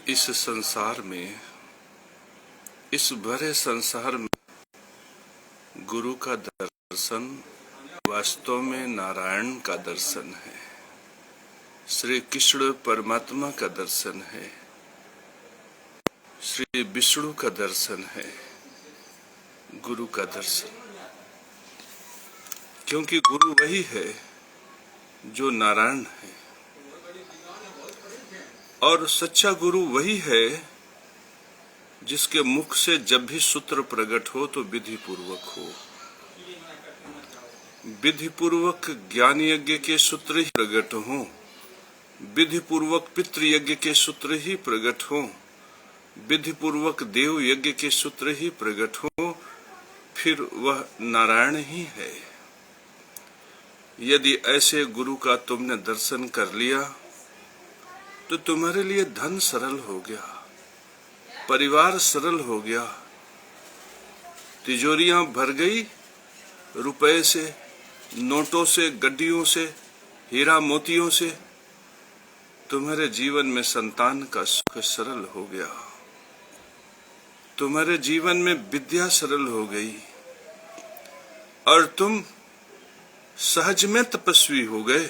इस संसार में, इस भरे संसार में गुरु का दर्शन वास्तव में नारायण का दर्शन है, श्री कृष्ण परमात्मा का दर्शन है, श्री विष्णु का दर्शन है, गुरु का दर्शन। क्योंकि गुरु वही है जो नारायण है, और सच्चा गुरु वही है जिसके मुख से जब भी सूत्र प्रकट हो तो विधि पूर्वक हो। विधि पूर्वक ज्ञान यज्ञ के सूत्र ही प्रकट हो, विधि पूर्वक पितृ यज्ञ के सूत्र ही प्रकट हो, विधि पूर्वक देव यज्ञ के सूत्र ही प्रकट हो, फिर वह नारायण ही है। यदि ऐसे गुरु का तुमने दर्शन कर लिया तो तुम्हारे लिए धन सरल हो गया, परिवार सरल हो गया, तिजोरियां भर गई रुपए से, नोटों से, गड्डियों से, हीरा मोतियों से। तुम्हारे जीवन में संतान का सुख सरल हो गया, तुम्हारे जीवन में विद्या सरल हो गई, और तुम सहज में तपस्वी हो गए।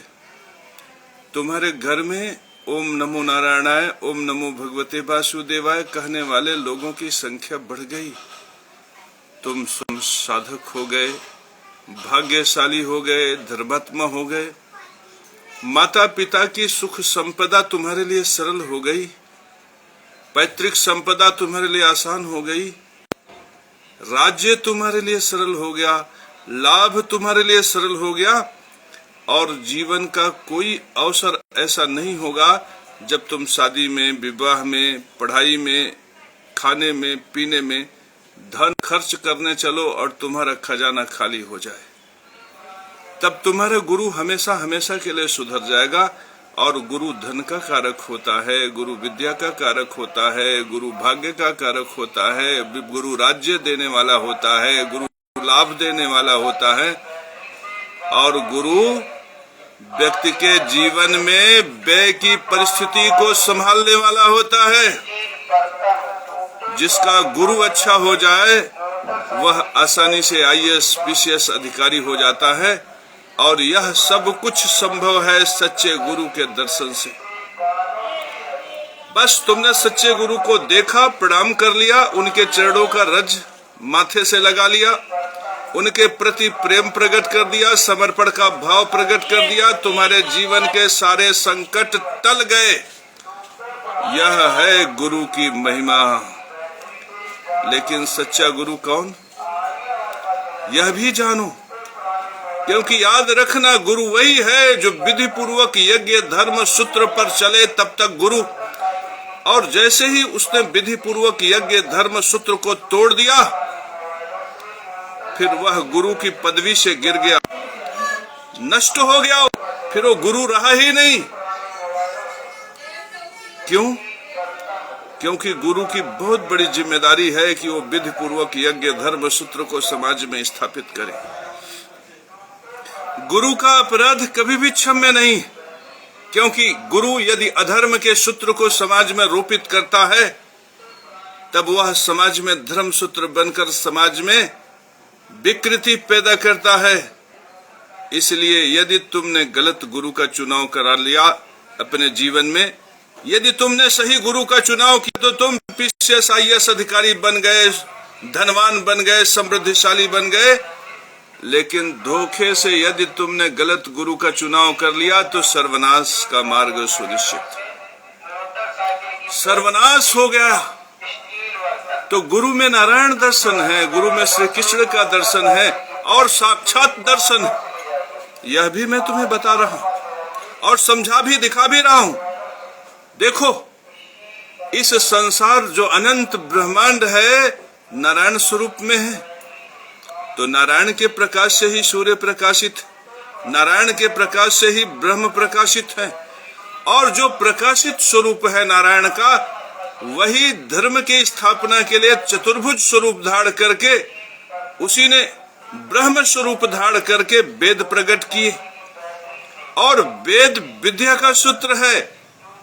तुम्हारे घर में ओम नमो नारायणाय, ओम नमो भगवते वासुदेवाय कहने वाले लोगों की संख्या बढ़ गई। तुम साधक हो गए, भाग्यशाली हो गए, धर्मात्मा हो गए। माता पिता की सुख संपदा तुम्हारे लिए सरल हो गई, पैतृक संपदा तुम्हारे लिए आसान हो गई, राज्य तुम्हारे लिए सरल हो गया, लाभ तुम्हारे लिए सरल हो गया, और जीवन का कोई अवसर ऐसा नहीं होगा जब तुम शादी में, विवाह में, पढ़ाई में, खाने में, पीने में धन खर्च करने चलो और तुम्हारा खजाना खाली हो जाए। तब तुम्हारा गुरु हमेशा हमेशा के लिए सुधर जाएगा। और गुरु धन का कारक होता है, गुरु विद्या का कारक होता है, गुरु भाग्य का कारक होता है, गुरु राज्य देने वाला होता है, गुरु लाभ देने वाला होता है, और गुरु व्यक्ति के जीवन में व्यय की परिस्थिति को संभालने वाला होता है। जिसका गुरु अच्छा हो जाए वह आसानी से IAS PCS अधिकारी हो जाता है, और यह सब कुछ संभव है सच्चे गुरु के दर्शन से। बस तुमने सच्चे गुरु को देखा, प्रणाम कर लिया, उनके चरणों का रज माथे से लगा लिया, उनके प्रति प्रेम प्रकट कर दिया, समर्पण का भाव प्रकट कर दिया, तुम्हारे जीवन के सारे संकट टल गए। यह है गुरु की महिमा। लेकिन सच्चा गुरु कौन, यह भी जानो, क्योंकि याद रखना गुरु वही है जो विधि पूर्वक यज्ञ धर्म सूत्र पर चले तब तक गुरु, और जैसे ही उसने विधि पूर्वक यज्ञ धर्म सूत्र को तोड़ दिया फिर वह गुरु की पदवी से गिर गया, नष्ट हो गया, फिर वो गुरु रहा ही नहीं। क्यों? क्योंकि गुरु की बहुत बड़ी जिम्मेदारी है कि वो विधि पूर्वक यज्ञ धर्म सूत्र को समाज में स्थापित करे। गुरु का अपराध कभी भी क्षम्य नहीं, क्योंकि गुरु यदि अधर्म के सूत्र को समाज में रोपित करता है तब वह समाज में धर्म सूत्र बनकर समाज में विकृति पैदा करता है। इसलिए यदि तुमने गलत गुरु का चुनाव करा लिया अपने जीवन में, यदि तुमने सही गुरु का चुनाव किया तो तुम PCS IAS अधिकारी बन गए, धनवान बन गए, समृद्धिशाली बन गए। लेकिन धोखे से यदि तुमने गलत गुरु का चुनाव कर लिया तो सर्वनाश का मार्ग सुनिश्चित, सर्वनाश हो गया। तो गुरु में नारायण दर्शन है, गुरु में श्री कृष्ण का दर्शन है, और साक्षात दर्शन। यह भी मैं तुम्हें बता रहा हूं और समझा भी दिखा भी रहा हूं। देखो, इस संसार जो अनंत ब्रह्मांड है नारायण स्वरूप में है, तो नारायण के प्रकाश से ही सूर्य प्रकाशित, नारायण के प्रकाश से ही ब्रह्म प्रकाशित है, और जो प्रकाशित स्वरूप है नारायण का, वही धर्म की स्थापना के लिए चतुर्भुज स्वरूप धारण करके, उसी ने ब्रह्म स्वरूप धारण करके वेद प्रकट किए, और वेद विद्या का सूत्र है।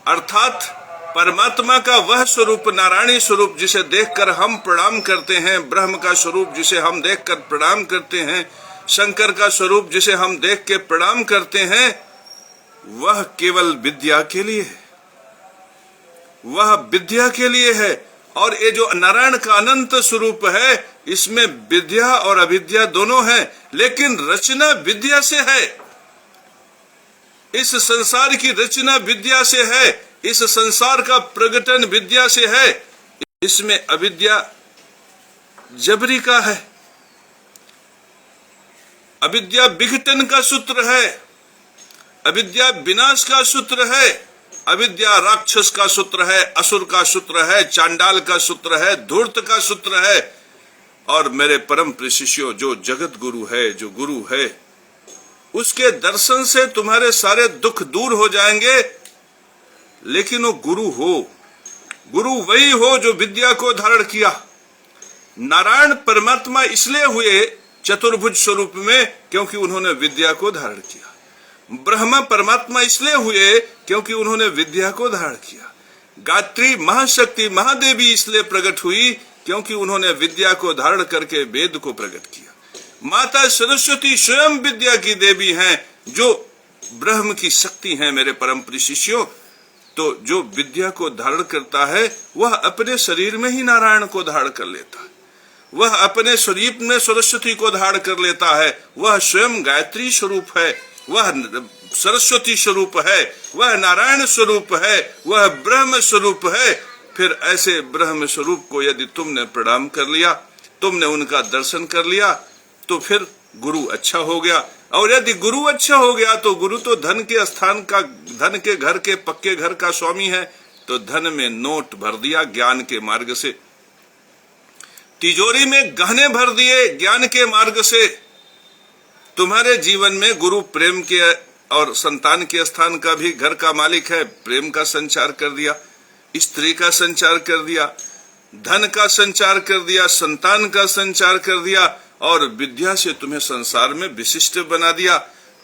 अर्थात परमात्मा का वह स्वरूप, नारायणी स्वरूप जिसे देखकर हम प्रणाम करते हैं, ब्रह्म का स्वरूप जिसे हम देखकर प्रणाम करते हैं, शंकर का स्वरूप जिसे हम देख के प्रणाम करते हैं, वह केवल विद्या के लिए है, वह विद्या के लिए है। और ये जो नारायण का अनंत स्वरूप है, इसमें विद्या और अविद्या दोनों है, लेकिन रचना विद्या से है। इस संसार की रचना विद्या से है, इस संसार का प्रगटन विद्या से है। इसमें अविद्या जबरी का है, अविद्या विघटन का सूत्र है, अविद्या विनाश का सूत्र है, अविद्या राक्षस का सूत्र है, असुर का सूत्र है, चांडाल का सूत्र है, धूर्त का सूत्र है। और मेरे परम प्रिय शिष्यों, जो जगत गुरु है, जो गुरु है, उसके दर्शन से तुम्हारे सारे दुख दूर हो जाएंगे। लेकिन वो गुरु हो, गुरु वही हो जो विद्या को धारण किया। नारायण परमात्मा इसलिए हुए चतुर्भुज स्वरूप में क्योंकि उन्होंने विद्या को धारण किया। ब्रह्मा परमात्मा इसलिए हुए क्योंकि उन्होंने विद्या को धारण किया। गायत्री महाशक्ति महादेवी इसलिए प्रकट हुई क्योंकि उन्होंने विद्या को धारण करके वेद को प्रकट किया। माता सरस्वती स्वयं विद्या की देवी हैं, जो ब्रह्म की शक्ति हैं। मेरे परम प्रिय शिष्यों, तो जो विद्या को धारण करता है वह अपने शरीर में ही नारायण को धारण कर लेता है, वह अपने शरीर में सरस्वती को धारण कर लेता है। वह स्वयं गायत्री स्वरूप है, वह सरस्वती स्वरूप है, वह नारायण स्वरूप है, वह ब्रह्म स्वरूप है। फिर ऐसे ब्रह्म स्वरूप को यदि तुमने प्रणाम कर लिया, तुमने उनका दर्शन कर लिया, तो फिर गुरु अच्छा हो गया। और यदि गुरु अच्छा हो गया तो गुरु तो धन के स्थान का, धन के घर के पक्के घर का स्वामी है, तो धन में नोट भर दिया ज्ञान के मार्ग से, तिजोरी में गहने भर दिए ज्ञान के मार्ग से। तुम्हारे जीवन में गुरु प्रेम के और संतान के स्थान का भी घर का मालिक है, प्रेम का संचार कर दिया, स्त्री का संचार कर दिया, धन का संचार कर दिया, संतान का संचार कर दिया, और विद्या से तुम्हें संसार में विशिष्ट बना दिया।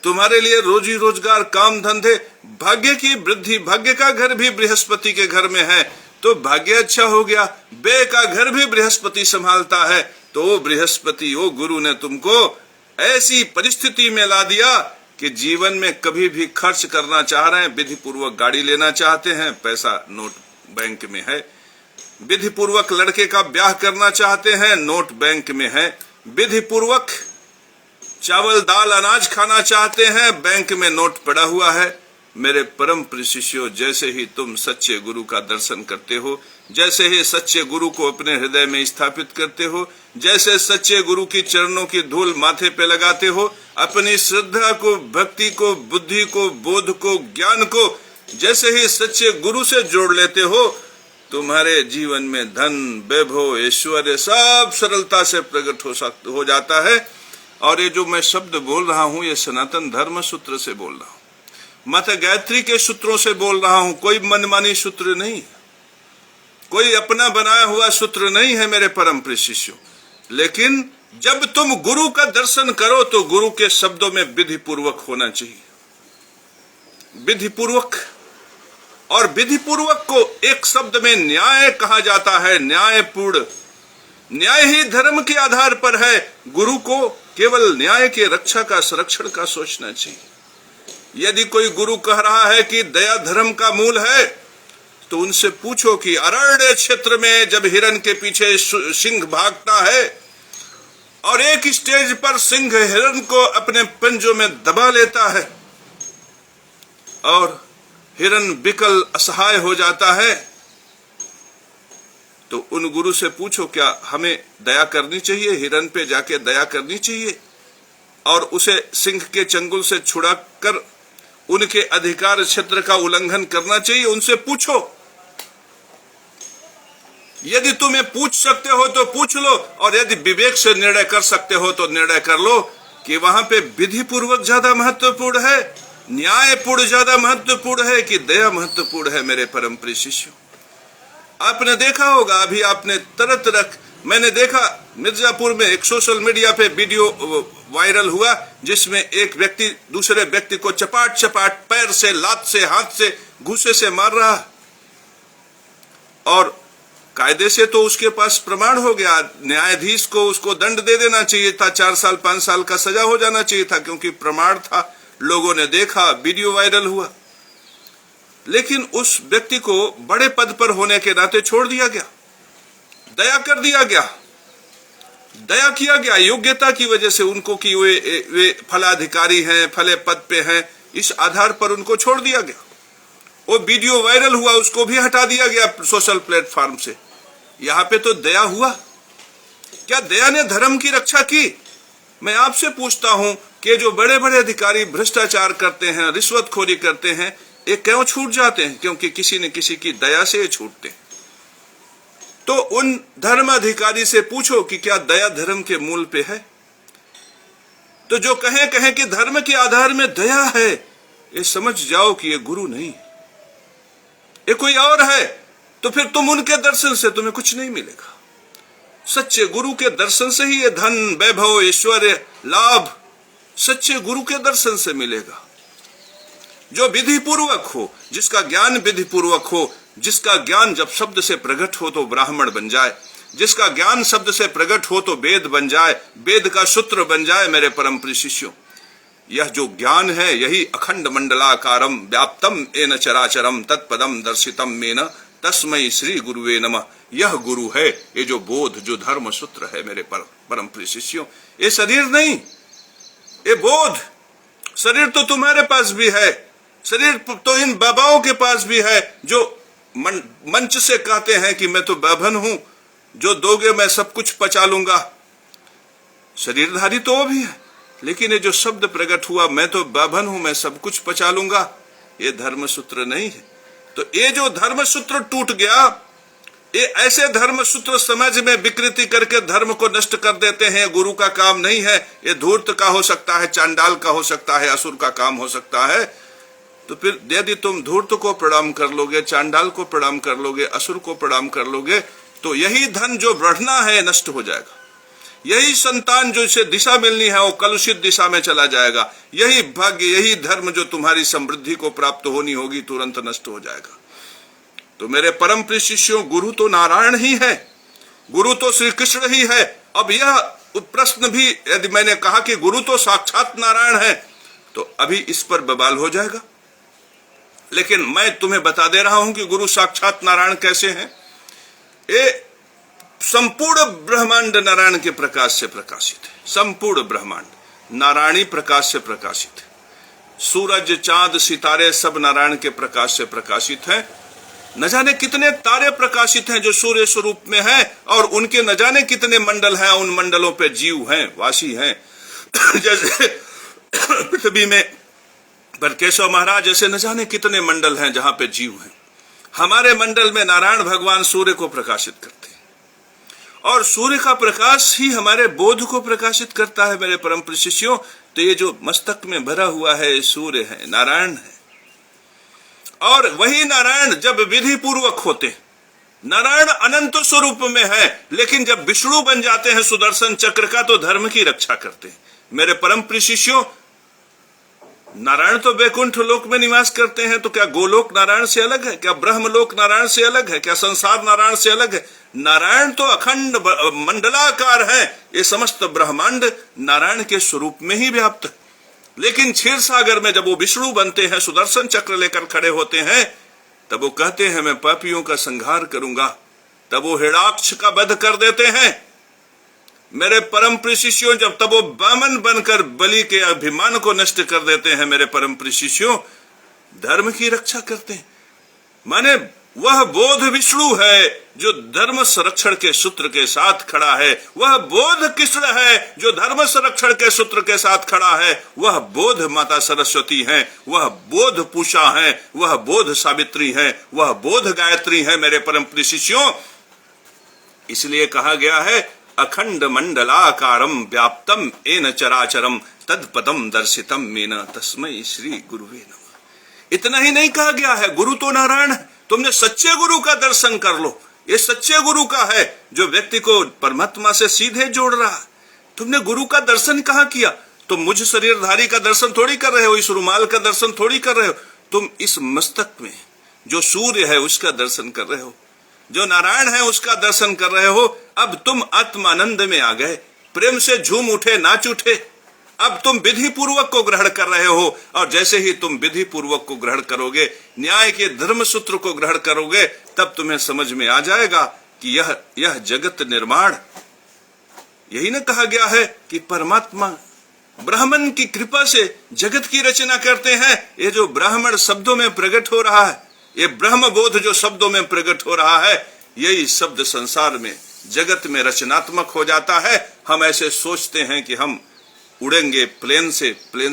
तुम्हारे लिए रोजी रोजगार, काम धंधे, भाग्य की वृद्धि, भाग्य का घर भी बृहस्पति के घर में है तो भाग्य अच्छा हो गया। व्यय का घर भी बृहस्पति संभालता है, तो वो बृहस्पति, वो गुरु ने तुमको ऐसी परिस्थिति में ला दिया कि जीवन में कभी भी खर्च करना चाह रहे हैं, विधि पूर्वक गाड़ी लेना चाहते हैं, पैसा नोट बैंक में है, विधि पूर्वक लड़के का ब्याह करना चाहते हैं, नोट बैंक में है, विधि पूर्वक चावल दाल अनाज खाना चाहते हैं, बैंक में नोट पड़ा हुआ है। मेरे परम प्रिय शिष्यों, जैसे ही तुम सच्चे गुरु का दर्शन करते हो, जैसे ही सच्चे गुरु को अपने हृदय में स्थापित करते हो, जैसे सच्चे गुरु की चरणों की धूल माथे पे लगाते हो, अपनी श्रद्धा को, भक्ति को, बुद्धि को, बोध को, ज्ञान को जैसे ही सच्चे गुरु से जोड़ लेते हो, तुम्हारे जीवन में धन, वैभव, ऐश्वर्य सब सरलता से प्रकट हो जाता है। और ये जो मैं शब्द बोल रहा हूँ, ये सनातन धर्म सूत्र से बोल रहा हूँ, माता गायत्री के सूत्रों से बोल रहा हूँ। कोई मनमानी सूत्र नहीं, कोई अपना बनाया हुआ सूत्र नहीं है मेरे परम प्रिय शिष्यों। लेकिन जब तुम गुरु का दर्शन करो तो गुरु के शब्दों में विधि पूर्वक होना चाहिए, विधि पूर्वक। और विधि पूर्वक को एक शब्द में न्याय कहा जाता है, न्यायपूर्ण। न्याय ही धर्म के आधार पर है। गुरु को केवल न्याय के रक्षा का, संरक्षण का सोचना चाहिए। यदि कोई गुरु कह रहा है कि दया धर्म का मूल है, तो उनसे पूछो कि अरण्य क्षेत्र में जब हिरण के पीछे सिंह भागता है और एक स्टेज पर सिंह हिरण को अपने पंजों में दबा लेता है और हिरण विकल असहाय हो जाता है, तो उन गुरु से पूछो क्या हमें दया करनी चाहिए, हिरण पे जाके दया करनी चाहिए और उसे सिंह के चंगुल से छुड़ाकर उनके अधिकार क्षेत्र का उल्लंघन करना चाहिए? उनसे पूछो। यदि तुम्हें पूछ सकते हो तो पूछ लो, और यदि विवेक से निर्णय कर सकते हो तो निर्णय कर लो कि वहां पे विधि पूर्वक ज्यादा महत्वपूर्ण है, न्यायपूर्ण ज्यादा महत्वपूर्ण है कि दया महत्वपूर्ण है। मेरे परम प्रिय शिष्यों, आपने देखा होगा, अभी आपने तरह तरह, मैंने देखा मिर्जापुर में एक सोशल मीडिया पे वीडियो वायरल हुआ जिसमें एक व्यक्ति दूसरे व्यक्ति को चपाट चपाट पैर से, लात से, हाथ से, घूसे से मार रहा। और कायदे से तो उसके पास प्रमाण हो गया, न्यायाधीश को उसको दंड दे देना चाहिए था, 4 साल 5 साल का सजा हो जाना चाहिए था, क्योंकि प्रमाण था, लोगों ने देखा, वीडियो वायरल हुआ। लेकिन उस व्यक्ति को बड़े पद पर होने के नाते छोड़ दिया गया, दया कर दिया गया, दया किया गया योग्यता की वजह से उनको कि वे फलाधिकारी हैं, फले पद पे हैं, इस आधार पर उनको छोड़ दिया गया। वो वीडियो वायरल हुआ, उसको भी हटा दिया गया सोशल प्लेटफॉर्म से। यहां पे तो दया हुआ। क्या दया ने धर्म की रक्षा की? मैं आपसे पूछता हूं कि जो बड़े बड़े अधिकारी भ्रष्टाचार करते हैं, रिश्वतखोरी करते हैं, ये क्यों छूट जाते हैं? क्योंकि किसी न किसी की दया से ये छूटते हैं। तो उन धर्म अधिकारी से पूछो कि क्या दया धर्म के मूल पे है? तो जो कहें कि धर्म के आधार में दया है, ये समझ जाओ कि ये गुरु नहीं, ये कोई और है। तो फिर तुम उनके दर्शन से तुम्हें कुछ नहीं मिलेगा। सच्चे गुरु के दर्शन से ही ये धन, वैभव, ऐश्वर्य, लाभ सच्चे गुरु के दर्शन से मिलेगा। जो विधि पूर्वक हो, जिसका ज्ञान विधि पूर्वक हो, जिसका ज्ञान जब शब्द से प्रकट हो तो ब्राह्मण बन जाए, जिसका ज्ञान शब्द से प्रकट हो तो वेद बन जाए, वेद का सूत्र बन जाए। मेरे परम प्रिय शिष्यों, यह जो ज्ञान है यही अखंड मंडलाकारम व्याप्तम येन चराचरम तत्पदम दर्शितम मेन तस्मै श्री गुरुवे नमः। यह गुरु है, ये जो बोध, जो धर्म सूत्र है मेरे परम प्रिय शिष्यों। ये शरीर नहीं, ये बोध। शरीर तो तुम्हारे पास भी है, शरीर तो इन बाबाओं के पास भी है, जो मंच से कहते हैं कि मैं तो बाभन हूं, जो दोगे मैं सब कुछ पचा लूंगा। शरीरधारी तो वो भी है, लेकिन ये जो शब्द प्रकट हुआ, मैं तो बाभन हूं, मैं सब कुछ पचा लूंगा, ये धर्म सूत्र नहीं है। तो ये जो धर्म सूत्र टूट गया, ये ऐसे धर्म सूत्र समाज में विकृति करके धर्म को नष्ट कर देते हैं। गुरु का काम नहीं है, ये धूर्त का हो सकता है, चांडाल का हो सकता है, असुर का काम हो सकता है। तो फिर यदि तुम धूर्त को प्रणाम कर लोगे, चांडाल को प्रणाम कर लोगे, असुर को प्रणाम कर लोगे, तो यही धन जो बढ़ना है नष्ट हो जाएगा। यही संतान जो इसे दिशा मिलनी है वो कलुषित दिशा में चला जाएगा। यही भाग्य, यही धर्म जो तुम्हारी समृद्धि को प्राप्त होनी होगी तुरंत नष्ट हो जाएगा। तो मेरे परम प्रिय शिष्यों, गुरु तो नारायण ही है, गुरु तो श्री कृष्ण ही है। अब यह प्रश्न भी यदि मैंने कहा कि गुरु तो साक्षात नारायण है, तो अभी इस पर बवाल हो जाएगा। लेकिन मैं तुम्हें बता दे रहा हूं कि गुरु साक्षात नारायण कैसे हैं। ये संपूर्ण ब्रह्मांड नारायण के प्रकाश से प्रकाशित है। संपूर्ण ब्रह्मांड नारायणी प्रकाश से प्रकाशित है। सूरज, चांद, सितारे सब नारायण के प्रकाश से प्रकाशित हैं। न जाने कितने तारे प्रकाशित हैं जो सूर्य स्वरूप में हैं, और उनके न जाने कितने मंडल हैं, उन मंडलों पे जीव हैं, वासी हैं। जैसे पृथ्वी में पर केशव महाराज, ऐसे न जाने कितने मंडल हैं जहां पे जीव हैं। हमारे मंडल में नारायण भगवान सूर्य को प्रकाशित करते हैं, और सूर्य का प्रकाश ही हमारे बोध को प्रकाशित करता है। मेरे परम प्रिय शिष्यों, तो ये जो मस्तक में भरा हुआ है सूर्य है, नारायण है। और वही नारायण जब विधि पूर्वक होते हैं, नारायण अनंत स्वरूप में है, लेकिन जब विष्णु बन जाते हैं सुदर्शन चक्र का, तो धर्म की रक्षा करते हैं। मेरे परम प्रिय शिष्यों, नारायण तो वैकुंठ लोक में निवास करते हैं, तो क्या गोलोक नारायण से अलग है? क्या ब्रह्मलोक नारायण से अलग है? क्या संसार नारायण से अलग है? नारायण तो अखंड मंडलाकार है। ये समस्त ब्रह्मांड नारायण के स्वरूप में ही व्याप्त है। लेकिन क्षीर सागर में जब वो विष्णु बनते हैं, सुदर्शन चक्र लेकर खड़े होते हैं, तब वो कहते हैं मैं पापियों का संहार करूंगा। तब वो हिरण्याक्ष का वध कर देते हैं। मेरे परम प्रिय शिष्यों, जब तब वो वामन बनकर बलि के अभिमान को नष्ट कर देते हैं, मेरे परम प्रिय शिष्यों, धर्म की रक्षा करते हैं। माने वह बोध विष्णु है जो धर्म संरक्षण के सूत्र के साथ खड़ा है। वह बोध कृष्ण है जो धर्म संरक्षण के सूत्र के साथ खड़ा है। वह बोध माता सरस्वती है, वह बोध पूषा है, वह बोध सावित्री है, वह बोध गायत्री है। मेरे परम प्रिय शिष्यों, इसलिए कहा गया है अखंड मंडलाकारम व्याप्तम येन चराचरम तत्पदम दर्शितम मेन तस्मै श्री गुरुवे नमः। इतना ही नहीं कहा गया है, गुरु तो नारायण है। तुमने सच्चे गुरु का दर्शन कर लो। ये सच्चे गुरु का है जो व्यक्ति को परमात्मा से सीधे जोड़ रहा है। तुमने गुरु का दर्शन कहाँ किया? तुम मुझ शरीरधारी का दर्शन थोड़ी कर रहे हो, इस रुमाल का दर्शन थोड़ी कर रहे हो। तुम इस मस्तक में जो सूर्य है उसका दर्शन कर रहे हो। जो नारायण है उसका दर्शन कर रहे हो। अब तुम आत्मानंद में आ गए, प्रेम से झूम उठे, नाच उठे। अब तुम विधि पूर्वक को ग्रहण कर रहे हो, और जैसे ही तुम विधि पूर्वक को ग्रहण करोगे, न्याय के धर्म सूत्र को ग्रहण करोगे, तब तुम्हें समझ में आ जाएगा कि यह जगत निर्माण, यही न कहा गया है कि परमात्मा ब्राह्मण की कृपा से जगत की रचना करते हैं। ये जो ब्राह्मण शब्दों में प्रकट हो रहा है, ये ब्रह्म बोध जो शब्दों में प्रकट हो रहा है, यही शब्द संसार में जगत में रचनात्मक हो जाता है। हम ऐसे सोचते हैं कि हम उड़ेंगे, प्लेन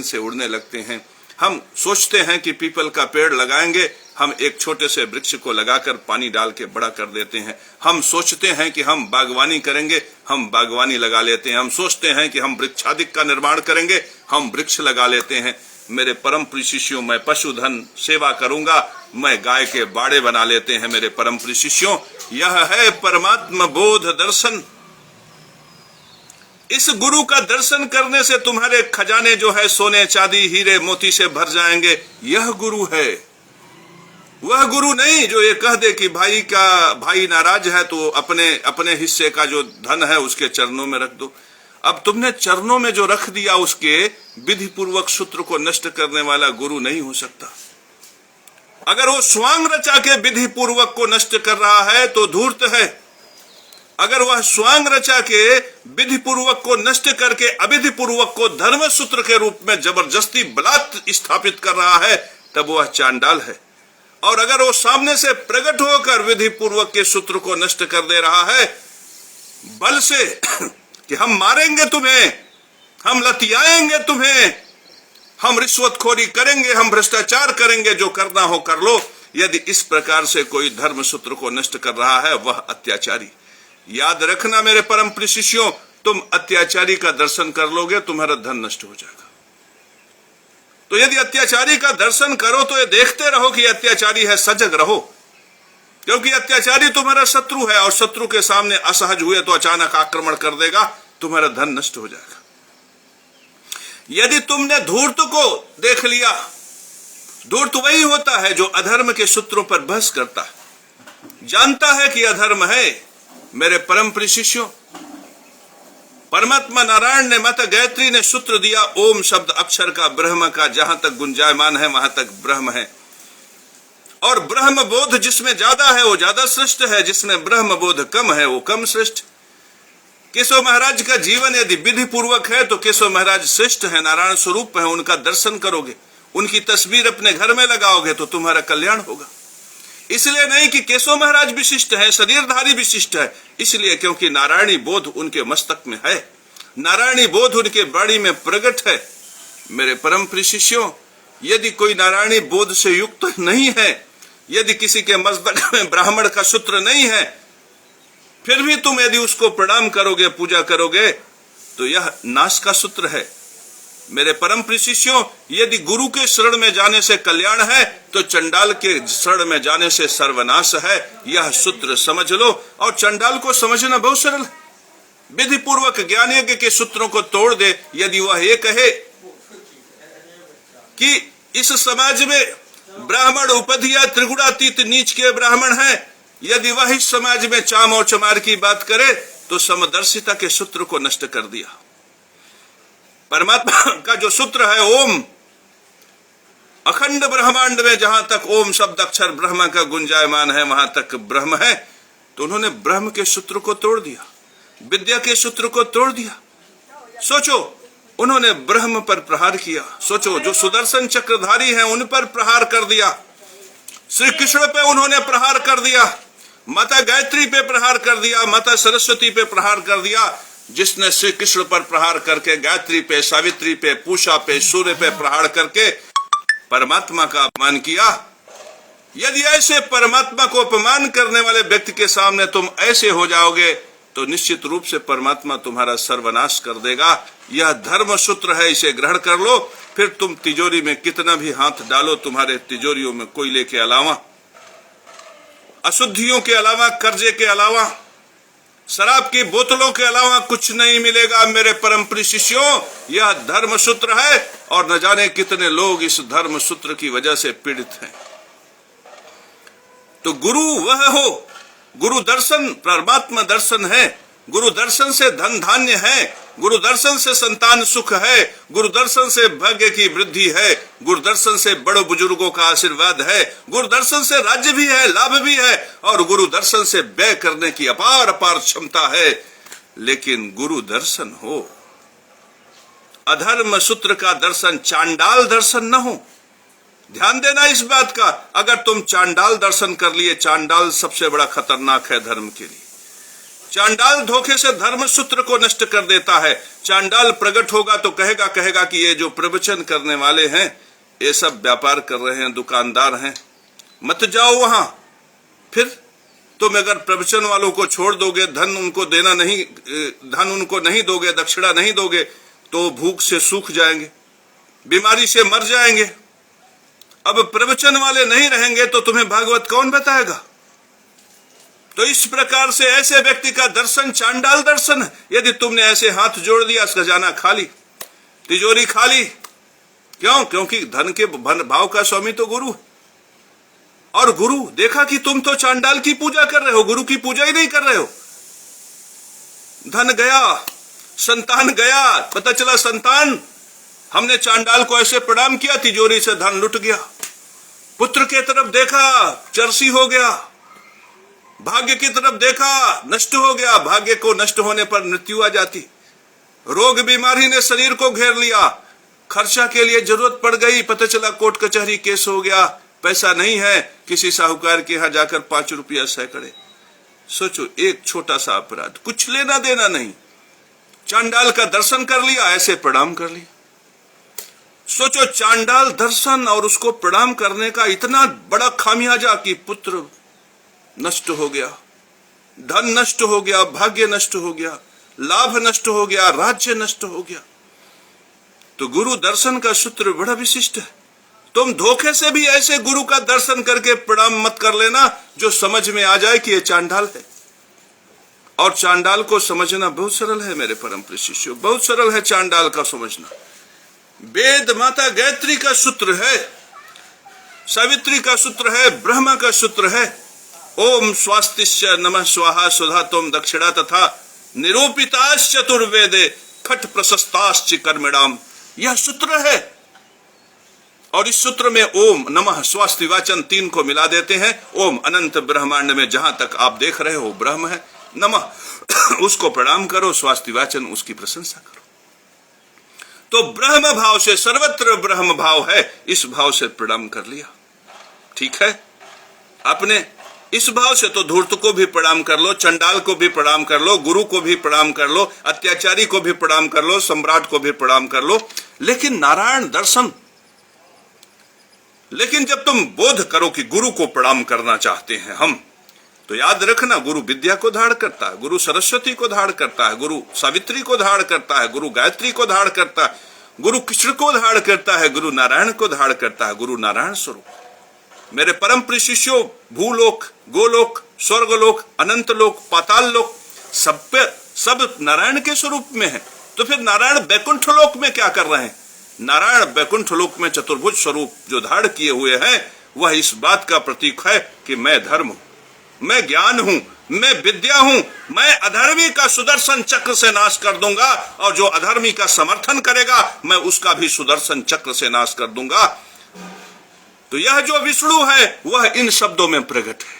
से उड़ने लगते हैं। हम सोचते हैं कि पीपल का पेड़ लगाएंगे, हम एक छोटे से वृक्ष को लगाकर पानी डाल के बड़ा कर देते हैं। हम सोचते हैं कि हम बागवानी करेंगे, हम बागवानी लगा लेते हैं। हम सोचते हैं कि हम वृक्षादिक का निर्माण करेंगे, हम वृक्ष लगा लेते हैं। मेरे परम प्रिय शिष्यों, मैं पशुधन सेवा करूंगा, मैं गाय के बाड़े बना लेते हैं। मेरे परम प्रिय शिष्यों, यह है परमात्मा बोध दर्शन। इस गुरु का दर्शन करने से तुम्हारे खजाने जो है सोने चांदी हीरे मोती से भर जाएंगे। यह गुरु है, वह गुरु नहीं जो ये कह दे कि भाई नाराज है तो अपने हिस्से का जो धन है उसके चरणों में रख दो। अब तुमने चरणों में जो रख दिया, उसके विधि पूर्वक सूत्र को नष्ट करने वाला गुरु नहीं हो सकता। अगर वो स्वांग रचा के विधि पूर्वक को नष्ट कर रहा है तो धूर्त है। अगर वह स्वांग रचा के विधि पूर्वक को नष्ट करके अविधि पूर्वक को धर्म सूत्र के रूप में जबरदस्ती बलात् स्थापित कर रहा है, तब वह चांडाल है। और अगर वो सामने से प्रकट होकर विधि पूर्वक के सूत्र को नष्ट कर दे रहा है बल से कि हम मारेंगे तुम्हें, हम लतियाएंगे तुम्हें, हम रिश्वतखोरी करेंगे, हम भ्रष्टाचार करेंगे, जो करना हो कर लो, यदि इस प्रकार से कोई धर्म सूत्र को नष्ट कर रहा है, वह अत्याचारी। याद रखना मेरे परम प्रिय शिष्यों, तुम अत्याचारी का दर्शन कर लोगे, तुम्हारा धन नष्ट हो जाएगा। तो यदि अत्याचारी का दर्शन करो तो ये देखते रहो कि अत्याचारी है, सजग रहो, क्योंकि अत्याचारी तुम्हारा शत्रु है, और शत्रु के सामने असहज हुए तो अचानक आक्रमण कर देगा, तुम्हारा धन नष्ट हो जाएगा। यदि तुमने धूर्त को देख लिया, धूर्त वही होता है जो अधर्म के सूत्रों पर बहस करता है, जानता है कि अधर्म है। मेरे परम प्रिय शिष्यों, परमात्मा नारायण ने, माता गायत्री ने सूत्र दिया ओम शब्द अक्षर का, ब्रह्म का, जहां तक गुंजायमान है वहां तक ब्रह्म है। और ब्रह्म बोध जिसमें ज्यादा है वो ज्यादा श्रेष्ठ है, जिसमें ब्रह्म बोध कम है वो कम श्रेष्ठ। केशव महाराज का जीवन यदि विधि पूर्वक है तो केशव महाराज श्रेष्ठ है, नारायण स्वरूप है। उनका दर्शन करोगे, उनकी तस्वीर अपने घर में लगाओगे तो तुम्हारा कल्याण होगा। इसलिए नहीं कि केशव महाराज विशिष्ट है, शरीरधारी विशिष्ट है, इसलिए क्योंकि नारायणी बोध उनके मस्तक में है, नारायणी बोध उनके वाणी में प्रकट है। मेरे परम प्रिय शिष्यों, यदि कोई नारायणी बोध से युक्त नहीं है, यदि किसी के मस्तक में ब्राह्मण का सूत्र नहीं है, फिर भी तुम यदि उसको प्रणाम करोगे, पूजा करोगे, तो यह नाश का सूत्र है। मेरे परम प्रिय शिष्यों, यदि गुरु के शरण में जाने से कल्याण है तो चंडाल के शरण में जाने से सर्वनाश है। यह सूत्र समझ लो, और चंडाल को समझना बहुत सरल है। विधि पूर्वक ज्ञान यज्ञ के सूत्रों को तोड़ दे, यदि वह ये कहे कि इस समाज में ब्राह्मण उपधिया त्रिगुणातीत नीच के ब्राह्मण हैं, यदि वह इस समाज में चाम और चमार की बात करे तो समदर्शिता के सूत्र को नष्ट कर दिया। परमात्मा का जो सूत्र है ओम, अखंड ब्रह्मांड में जहां तक ओम शब्द अक्षर ब्रह्म का गुंजायमान है वहां तक ब्रह्म है, तो उन्होंने ब्रह्म के सूत्र को तोड़ दिया, विद्या के सूत्र को तोड़ दिया। सोचो, उन्होंने ब्रह्म पर प्रहार किया। सोचो, जो सुदर्शन चक्रधारी हैं उन पर प्रहार कर दिया, श्री कृष्ण पे उन्होंने प्रहार कर दिया, माता गायत्री पे प्रहार कर दिया, माता सरस्वती पे प्रहार कर दिया। जिसने श्री कृष्ण पर प्रहार करके गायत्री पे, सावित्री पे, पूषा पे, सूर्य पे प्रहार करके परमात्मा का अपमान किया, यदि ऐसे परमात्मा को अपमान करने वाले व्यक्ति के सामने तुम ऐसे हो जाओगे तो निश्चित रूप से परमात्मा तुम्हारा सर्वनाश कर देगा। यह धर्म सूत्र है, इसे ग्रहण कर लो, फिर तुम तिजोरी में कितना भी हाथ डालो, तुम्हारे तिजोरियों में कोयले के अलावा, अशुद्धियों के अलावा, कर्जे के अलावा, शराब की बोतलों के अलावा कुछ नहीं मिलेगा। मेरे परम प्रिय शिष्यों, यह धर्म सूत्र है, और न जाने कितने लोग इस धर्म सूत्र की वजह से पीड़ित हैं। तो गुरु वह हो गुरु दर्शन परमात्मा दर्शन है, गुरु दर्शन से धन धान्य है, गुरु दर्शन से संतान सुख है, गुरु दर्शन से भाग्य की वृद्धि है, गुरु दर्शन से बड़े बुजुर्गों का आशीर्वाद है, गुरु दर्शन से राज्य भी है, लाभ भी है, और गुरु दर्शन से व्यय करने की अपार अपार क्षमता है। लेकिन गुरु दर्शन हो, अधर्म सूत्र का दर्शन, चांडाल दर्शन न हो। ध्यान देना इस बात का, अगर तुम चांडाल दर्शन कर लिए, चांडाल सबसे बड़ा खतरनाक है धर्म के लिए। चांडाल धोखे से धर्म सूत्र को नष्ट कर देता है। चांडाल प्रकट होगा तो कहेगा कि ये जो प्रवचन करने वाले हैं ये सब व्यापार कर रहे हैं, दुकानदार हैं, मत जाओ वहां। फिर तुम अगर प्रवचन वालों को छोड़ दोगे, धन उनको नहीं दोगे, दक्षिणा नहीं दोगे, तो भूख से सूख जाएंगे, बीमारी से मर जाएंगे। अब प्रवचन वाले नहीं रहेंगे तो तुम्हें भागवत कौन बताएगा? तो इस प्रकार से ऐसे व्यक्ति का दर्शन चांडाल दर्शन है। यदि तुमने ऐसे हाथ जोड़ दिया, खजाना खाली, तिजोरी खाली। क्यों? क्योंकि धन के भाव का स्वामी तो गुरु है। और गुरु देखा कि तुम तो चांडाल की पूजा कर रहे हो, गुरु की पूजा ही नहीं कर रहे हो। धन गया, संतान गया, पता चला संतान, हमने चांडाल को ऐसे प्रणाम किया, तिजोरी से धन लुट गया। पुत्र के तरफ देखा, चरसी हो गया। भाग्य की तरफ देखा, नष्ट हो गया। भाग्य को नष्ट होने पर मृत्यु आ जाती। रोग बीमारी ने शरीर को घेर लिया, खर्चा के लिए जरूरत पड़ गई, पता चला कोर्ट कचहरी केस हो गया, पैसा नहीं है, किसी साहूकार के यहां जाकर 5 रुपया सैकड़े। सोचो, एक छोटा सा अपराध, कुछ लेना देना नहीं, चांडाल का दर्शन कर लिया, ऐसे प्रणाम कर लिया। सोचो, चांडाल दर्शन और उसको प्रणाम करने का इतना बड़ा खामियाजा कि पुत्र नष्ट हो गया, धन नष्ट हो गया, भाग्य नष्ट हो गया, लाभ नष्ट हो गया, राज्य नष्ट हो गया। तो गुरु दर्शन का सूत्र बड़ा विशिष्ट है। तुम धोखे से भी ऐसे गुरु का दर्शन करके प्रणाम मत कर लेना जो समझ में आ जाए कि ये चांडाल है। और चांडाल को समझना बहुत सरल है मेरे परम प्रिय शिष्यों, बहुत सरल है चांडाल का समझना। वेद माता गायत्री का सूत्र है, सावित्री का सूत्र है, ब्रह्मा का सूत्र है। ओम स्वास्तिश्च नमः स्वाहा सुधा तोम दक्षिणा तथा निरूपिताश्च चतुर्वेदे खट प्रशस्ताश्च कर्मिणाम, यह सूत्र है। और इस सूत्र में ओम नमः स्वास्ति वाचन 3 को मिला देते हैं। ओम अनंत ब्रह्मांड में जहां तक आप देख रहे हो ब्रह्म है, नमः उसको प्रणाम करो, स्वास्ति वाचन उसकी प्रशंसा करो। तो ब्रह्म भाव से, सर्वत्र ब्रह्म भाव है, इस भाव से प्रणाम कर लिया, ठीक है। आपने इस भाव से तो धूर्त को भी प्रणाम कर लो, चंडाल को भी प्रणाम कर लो, गुरु को भी प्रणाम कर लो, अत्याचारी को भी प्रणाम कर लो, सम्राट को भी प्रणाम कर लो। लेकिन नारायण दर्शन, लेकिन जब तुम बोध करो कि गुरु को प्रणाम करना चाहते हैं हम, तो याद रखना, गुरु विद्या को धारण करता है, गुरु सरस्वती को धारण करता है, गुरु सावित्री को धारण करता है, गुरु गायत्री को धारण करता है, गुरु कृष्ण को धारण करता है, गुरु नारायण को धारण करता है, गुरु नारायण स्वरूप। मेरे परम प्रिय शिष्यों, भूलोक, गोलोक, स्वर्गलोक, अनंत लोक, पाताल लोक, सब नारायण के स्वरूप में है। तो फिर नारायण बैकुंठ लोक में क्या कर रहे हैं? नारायण बैकुंठ लोक में चतुर्भुज स्वरूप जो धारण किए हुए हैं, वह इस बात का प्रतीक है कि मैं धर्म हूं, मैं ज्ञान हूं, मैं विद्या हूं, मैं अधर्मी का सुदर्शन चक्र से नाश कर दूंगा, और जो अधर्मी का समर्थन करेगा मैं उसका भी सुदर्शन चक्र से नाश कर दूंगा। तो यह जो विष्णु है वह इन शब्दों में प्रकट है।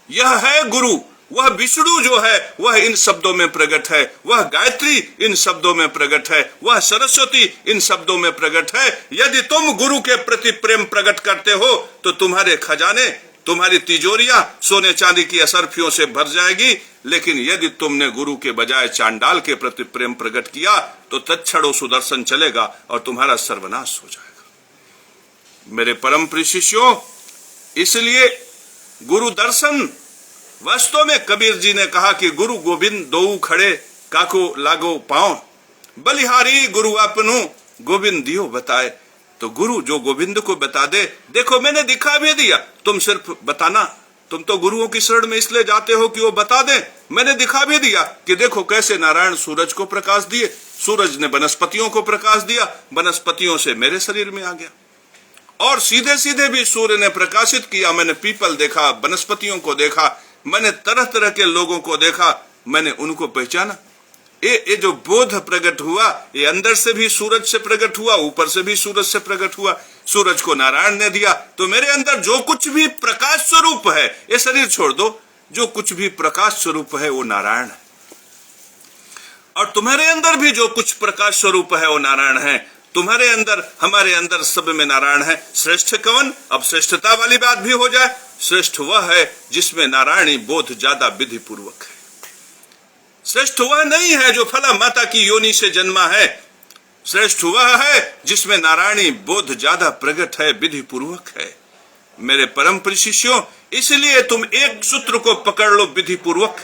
यह है गुरु, वह विष्णु जो है वह इन शब्दों में प्रकट है, वह गायत्री इन शब्दों में प्रकट है, वह सरस्वती इन शब्दों में प्रकट है। यदि तुम गुरु के प्रति प्रेम प्रकट करते हो तो तुम्हारे खजाने, तुम्हारी तिजोरियां सोने चांदी की असरफियों से भर जाएगी। लेकिन यदि तुमने गुरु के बजाय चांडाल के प्रति प्रेम प्रकट किया तो तत्क्षण सुदर्शन चलेगा और तुम्हारा सर्वनाश हो जाएगा। मेरे परम प्रिय शिष्यों, इसलिए गुरु दर्शन, वास्तव में कबीर जी ने कहा कि गुरु गोविंद दो खड़े काको लागो पांव, बलिहारी गुरु अपनो गोविंद दियो बताए। तो गुरु जो गोविंद को बता दे, देखो मैंने दिखा भी दिया, तुम सिर्फ बताना। तुम तो गुरुओं की शरण में इसलिए जाते हो कि वो बता दे। मैंने दिखा भी दिया कि देखो कैसे नारायण सूरज को प्रकाश दिए, सूरज ने वनस्पतियों को प्रकाश दिया, वनस्पतियों से मेरे शरीर में आ गया। और सीधे सीधे भी सूर्य ने प्रकाशित किया। मैंने पीपल देखा, वनस्पतियों को देखा, मैंने तरह तरह के लोगों को देखा, मैंने उनको पहचाना। ये जो बोध प्रकट हुआ, ये अंदर से भी सूरज से प्रकट हुआ, ऊपर से भी सूरज से प्रकट हुआ। सूरज को नारायण ने दिया, तो मेरे अंदर जो कुछ भी प्रकाश स्वरूप है, ये शरीर छोड़ दो, जो कुछ भी प्रकाश स्वरूप है वो नारायण है। और तुम्हारे अंदर भी जो कुछ प्रकाश स्वरूप है वो नारायण है। तुम्हारे अंदर, हमारे अंदर, सब में नारायण है। श्रेष्ठ कौन? अब श्रेष्ठता वाली बात भी हो जाए। श्रेष्ठ वह है जिसमें नारायणी बोध ज्यादा विधि पूर्वक है। श्रेष्ठ वह नहीं है जो फला माता की योनि से जन्मा है। श्रेष्ठ वह है जिसमें नारायणी बोध ज्यादा प्रकट है, विधि पूर्वक है। मेरे परम प्रिय शिष्यों, इसलिए तुम एक सूत्र को पकड़ लो विधि पूर्वक।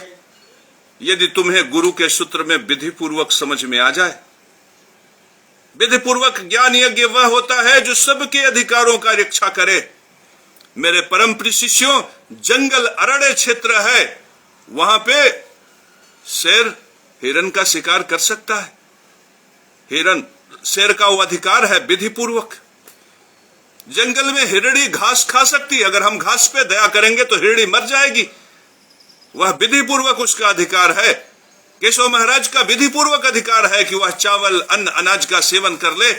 यदि तुम्हें गुरु के सूत्र में विधि पूर्वक समझ में आ जाए, विधि पूर्वक ज्ञान यज्ञ वह होता है जो सबके अधिकारों का रक्षा करे। मेरे परम प्रिय शिष्यों, जंगल अरण्य क्षेत्र है, वहां पे शेर हिरन का शिकार कर सकता है। हिरन, शेर का वो अधिकार है विधि पूर्वक। जंगल में हिरणी घास खा सकती है, अगर हम घास पे दया करेंगे तो हिरणी मर जाएगी, वह विधि पूर्वक उसका अधिकार है। केशव महाराज का विधि पूर्वक अधिकार है कि वह चावल, अन्न, अनाज का सेवन कर ले।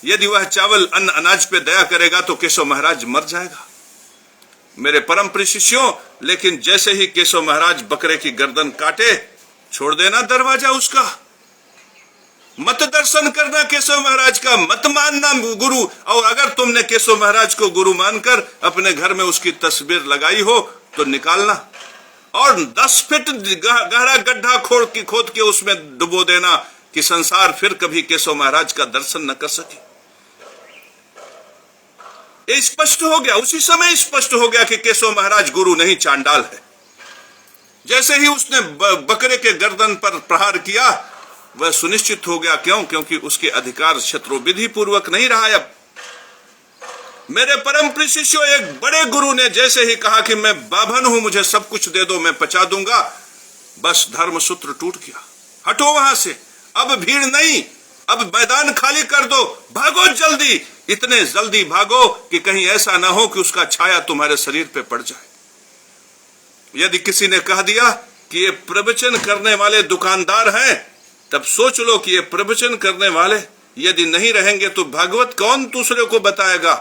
यदि वह चावल, अन्न, अनाज पे दया करेगा तो केशव महाराज मर जाएगा। मेरे परम प्रिय शिष्यों, लेकिन जैसे ही केशव महाराज बकरे की गर्दन काटे, छोड़ देना दरवाजा उसका, मत दर्शन करना केशव महाराज का, मत मानना गुरु। और अगर तुमने केशव महाराज को गुरु मानकर अपने घर में उसकी तस्वीर लगाई हो तो निकालना और 10 फीट गहरा गड्ढा खोद के उसमें डुबो देना कि संसार फिर कभी केशव महाराज का दर्शन न कर सके। ये स्पष्ट हो गया, उसी समय स्पष्ट हो गया कि केशव महाराज गुरु नहीं, चांडाल है। जैसे ही उसने बकरे के गर्दन पर प्रहार किया, वह सुनिश्चित हो गया। क्यों? क्योंकि उसके अधिकार शत्रु विधि पूर्वक नहीं रहा। अब मेरे परम प्रिय शिष्यों, एक बड़े गुरु ने जैसे ही कहा कि मैं बाभन हूं, मुझे सब कुछ दे दो, मैं पचा दूंगा, बस धर्म सूत्र टूट गया। हटो वहां से, अब भीड़ नहीं, अब मैदान खाली कर दो, भागो जल्दी, इतने जल्दी भागो कि कहीं ऐसा ना हो कि उसका छाया तुम्हारे शरीर पे पड़ जाए। यदि किसी ने कह दिया कि ये प्रवचन करने वाले दुकानदार हैं, तब सोच लो कि ये प्रवचन करने वाले यदि नहीं रहेंगे तो भागवत कौन दूसरे को बताएगा।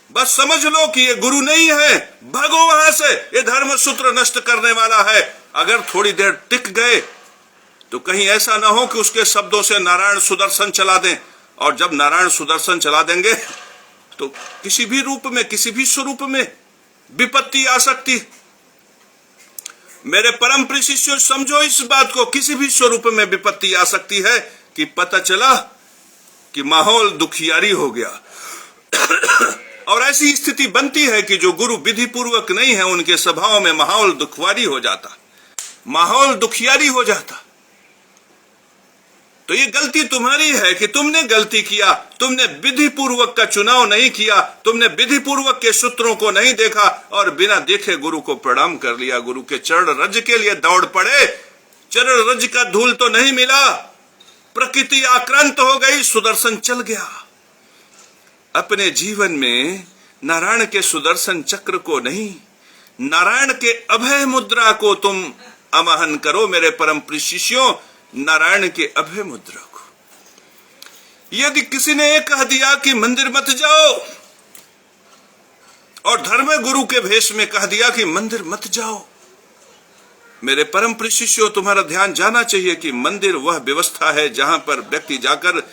बस समझ लो कि ये गुरु नहीं है, भागो वहां से, ये धर्म सूत्र नष्ट करने वाला है। अगर थोड़ी देर टिक गए तो कहीं ऐसा ना हो कि उसके शब्दों से नारायण सुदर्शन चला दें, और जब नारायण सुदर्शन चला देंगे तो किसी भी रूप में, किसी भी स्वरूप में विपत्ति आ सकती। मेरे परम प्रिय शिष्यों, समझो इस बात को, किसी भी स्वरूप में विपत्ति आ सकती है कि पता चला कि माहौल दुखियारी हो गया। और ऐसी स्थिति बनती है कि जो गुरु विधि पूर्वक नहीं है, उनके स्वभाव में माहौल दुखवारी हो जाता, माहौल दुखियारी हो जाता। तो ये गलती तुम्हारी है कि तुमने गलती किया, तुमने विधि पूर्वक का चुनाव नहीं किया, तुमने विधि पूर्वक के सूत्रों को नहीं देखा और बिना देखे गुरु को प्रणाम कर लिया। गुरु के चरण रज के लिए दौड़ पड़े, चरण रज का धूल तो नहीं मिला, प्रकृति आक्रांत हो गई, सुदर्शन चल गया। अपने जीवन में नारायण के सुदर्शन चक्र को नहीं, नारायण के अभय मुद्रा को तुम आवाहन करो। मेरे परम प्रिय शिष्यों, नारायण के अभय मुद्रा को। यदि किसी ने एक कह दिया कि मंदिर मत जाओ, और धर्म गुरु के भेष में कह दिया कि मंदिर मत जाओ, मेरे परम प्रिय शिष्यों, तुम्हारा ध्यान जाना चाहिए कि मंदिर वह व्यवस्था है जहां पर व्यक्ति जाकर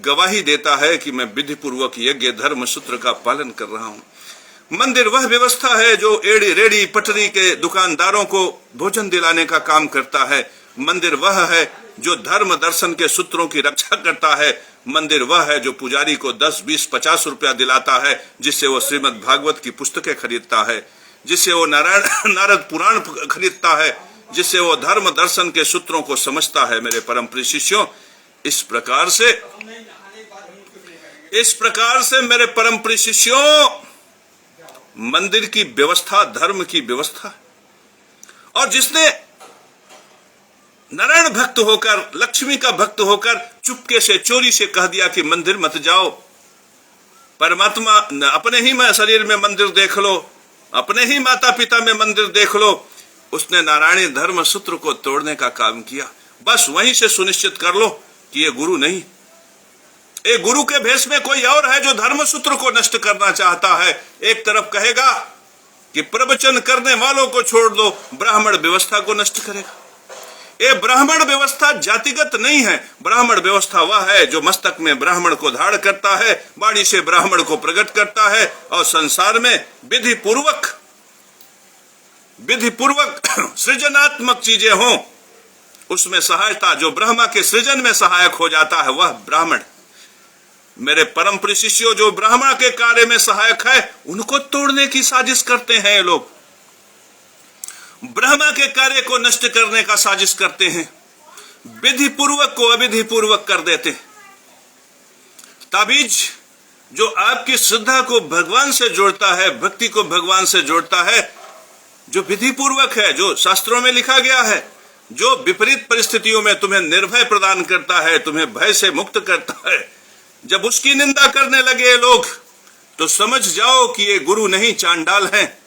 गवाही देता है कि मैं विधि पूर्वक यज्ञ धर्म सूत्र का पालन कर रहा हूं। मंदिर वह व्यवस्था है जो एड़ी रेड़ी पटरी के दुकानदारों को भोजन दिलाने का काम करता है। मंदिर वह है जो धर्म दर्शन के सूत्रों की रक्षा करता है। मंदिर वह है जो पुजारी को 10, 20, 50 रुपया दिलाता है, जिससे वो श्रीमद् भागवत की पुस्तकें खरीदता है, जिससे वो नारद पुराण खरीदता है, जिससे वो धर्म दर्शन के सूत्रों को समझता है। मेरे परम प्रिय शिष्यों, इस प्रकार से मेरे परम प्रिय शिष्यों, मंदिर की व्यवस्था धर्म की व्यवस्था। और जिसने नारायण भक्त होकर, लक्ष्मी का भक्त होकर चुपके से, चोरी से कह दिया कि मंदिर मत जाओ, परमात्मा अपने ही शरीर में मंदिर देख लो, अपने ही माता पिता में मंदिर देख लो, उसने नारायणी धर्म सूत्र को तोड़ने का काम किया। बस वहीं से सुनिश्चित कर लो कि ये गुरु नहीं, ये गुरु के भेष में कोई और है जो धर्म सूत्र को नष्ट करना चाहता है। एक तरफ कहेगा कि प्रवचन करने वालों को छोड़ दो, ब्राह्मण व्यवस्था को नष्ट करेगा। ये ब्राह्मण व्यवस्था जातिगत नहीं है, ब्राह्मण व्यवस्था वह है जो मस्तक में ब्राह्मण को धारण करता है, वाणी से ब्राह्मण को प्रकट करता है और संसार में विधि पूर्वक सृजनात्मक चीजें हों, उसमें सहायता, जो ब्रह्मा के सृजन में सहायक हो जाता है वह ब्राह्मण। मेरे परम प्रिय शिष्यों, जो ब्राह्मण के कार्य में सहायक है उनको तोड़ने की साजिश करते हैं ये लोग, ब्रह्मा के कार्य को नष्ट करने का साजिश करते हैं, विधि पूर्वक को अविधि पूर्वक कर देते हैं। ताबीज जो आपकी श्रद्धा को भगवान से जोड़ता है, भक्ति को भगवान से जोड़ता है, जो विधि पूर्वक है, जो शास्त्रों में लिखा गया है, जो विपरीत परिस्थितियों में तुम्हें निर्भय प्रदान करता है, तुम्हें भय से मुक्त करता है, जब उसकी निंदा करने लगे लोग तो समझ जाओ कि ये गुरु नहीं, चांडाल हैं,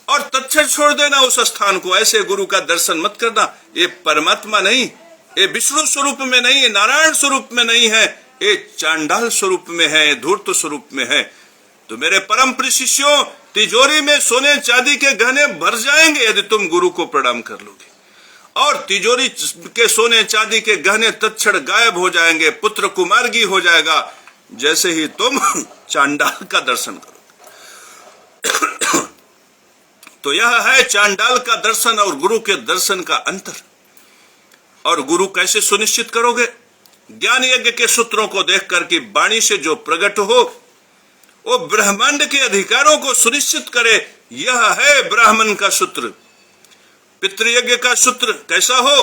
और तत्क्षण छोड़ देना उस स्थान को। ऐसे गुरु का दर्शन मत करना। ये परमात्मा नहीं, ये विष्णु स्वरूप में नहीं, ये नारायण स्वरूप में नहीं है, ये चांडाल स्वरूप में है, धूर्त स्वरूप में है। तो मेरे परम प्रिय शिष्यों, तिजोरी में सोने चांदी के गहने भर जाएंगे यदि तुम गुरु को प्रणाम कर लोगे, और तिजोरी के सोने चांदी के गहने तत्क्षण गायब हो जाएंगे, पुत्र कुमार्गी हो जाएगा, जैसे ही तुम चांडाल का दर्शन करो। तो यह है चांडाल का दर्शन और गुरु के दर्शन का अंतर। और गुरु कैसे सुनिश्चित करोगे? ज्ञान यज्ञ के सूत्रों को देखकर कि वाणी से जो प्रकट हो वो ब्रह्मांड के अधिकारों को सुनिश्चित करे। यह है ब्राह्मण का सूत्र। पितृयज्ञ का सूत्र कैसा हो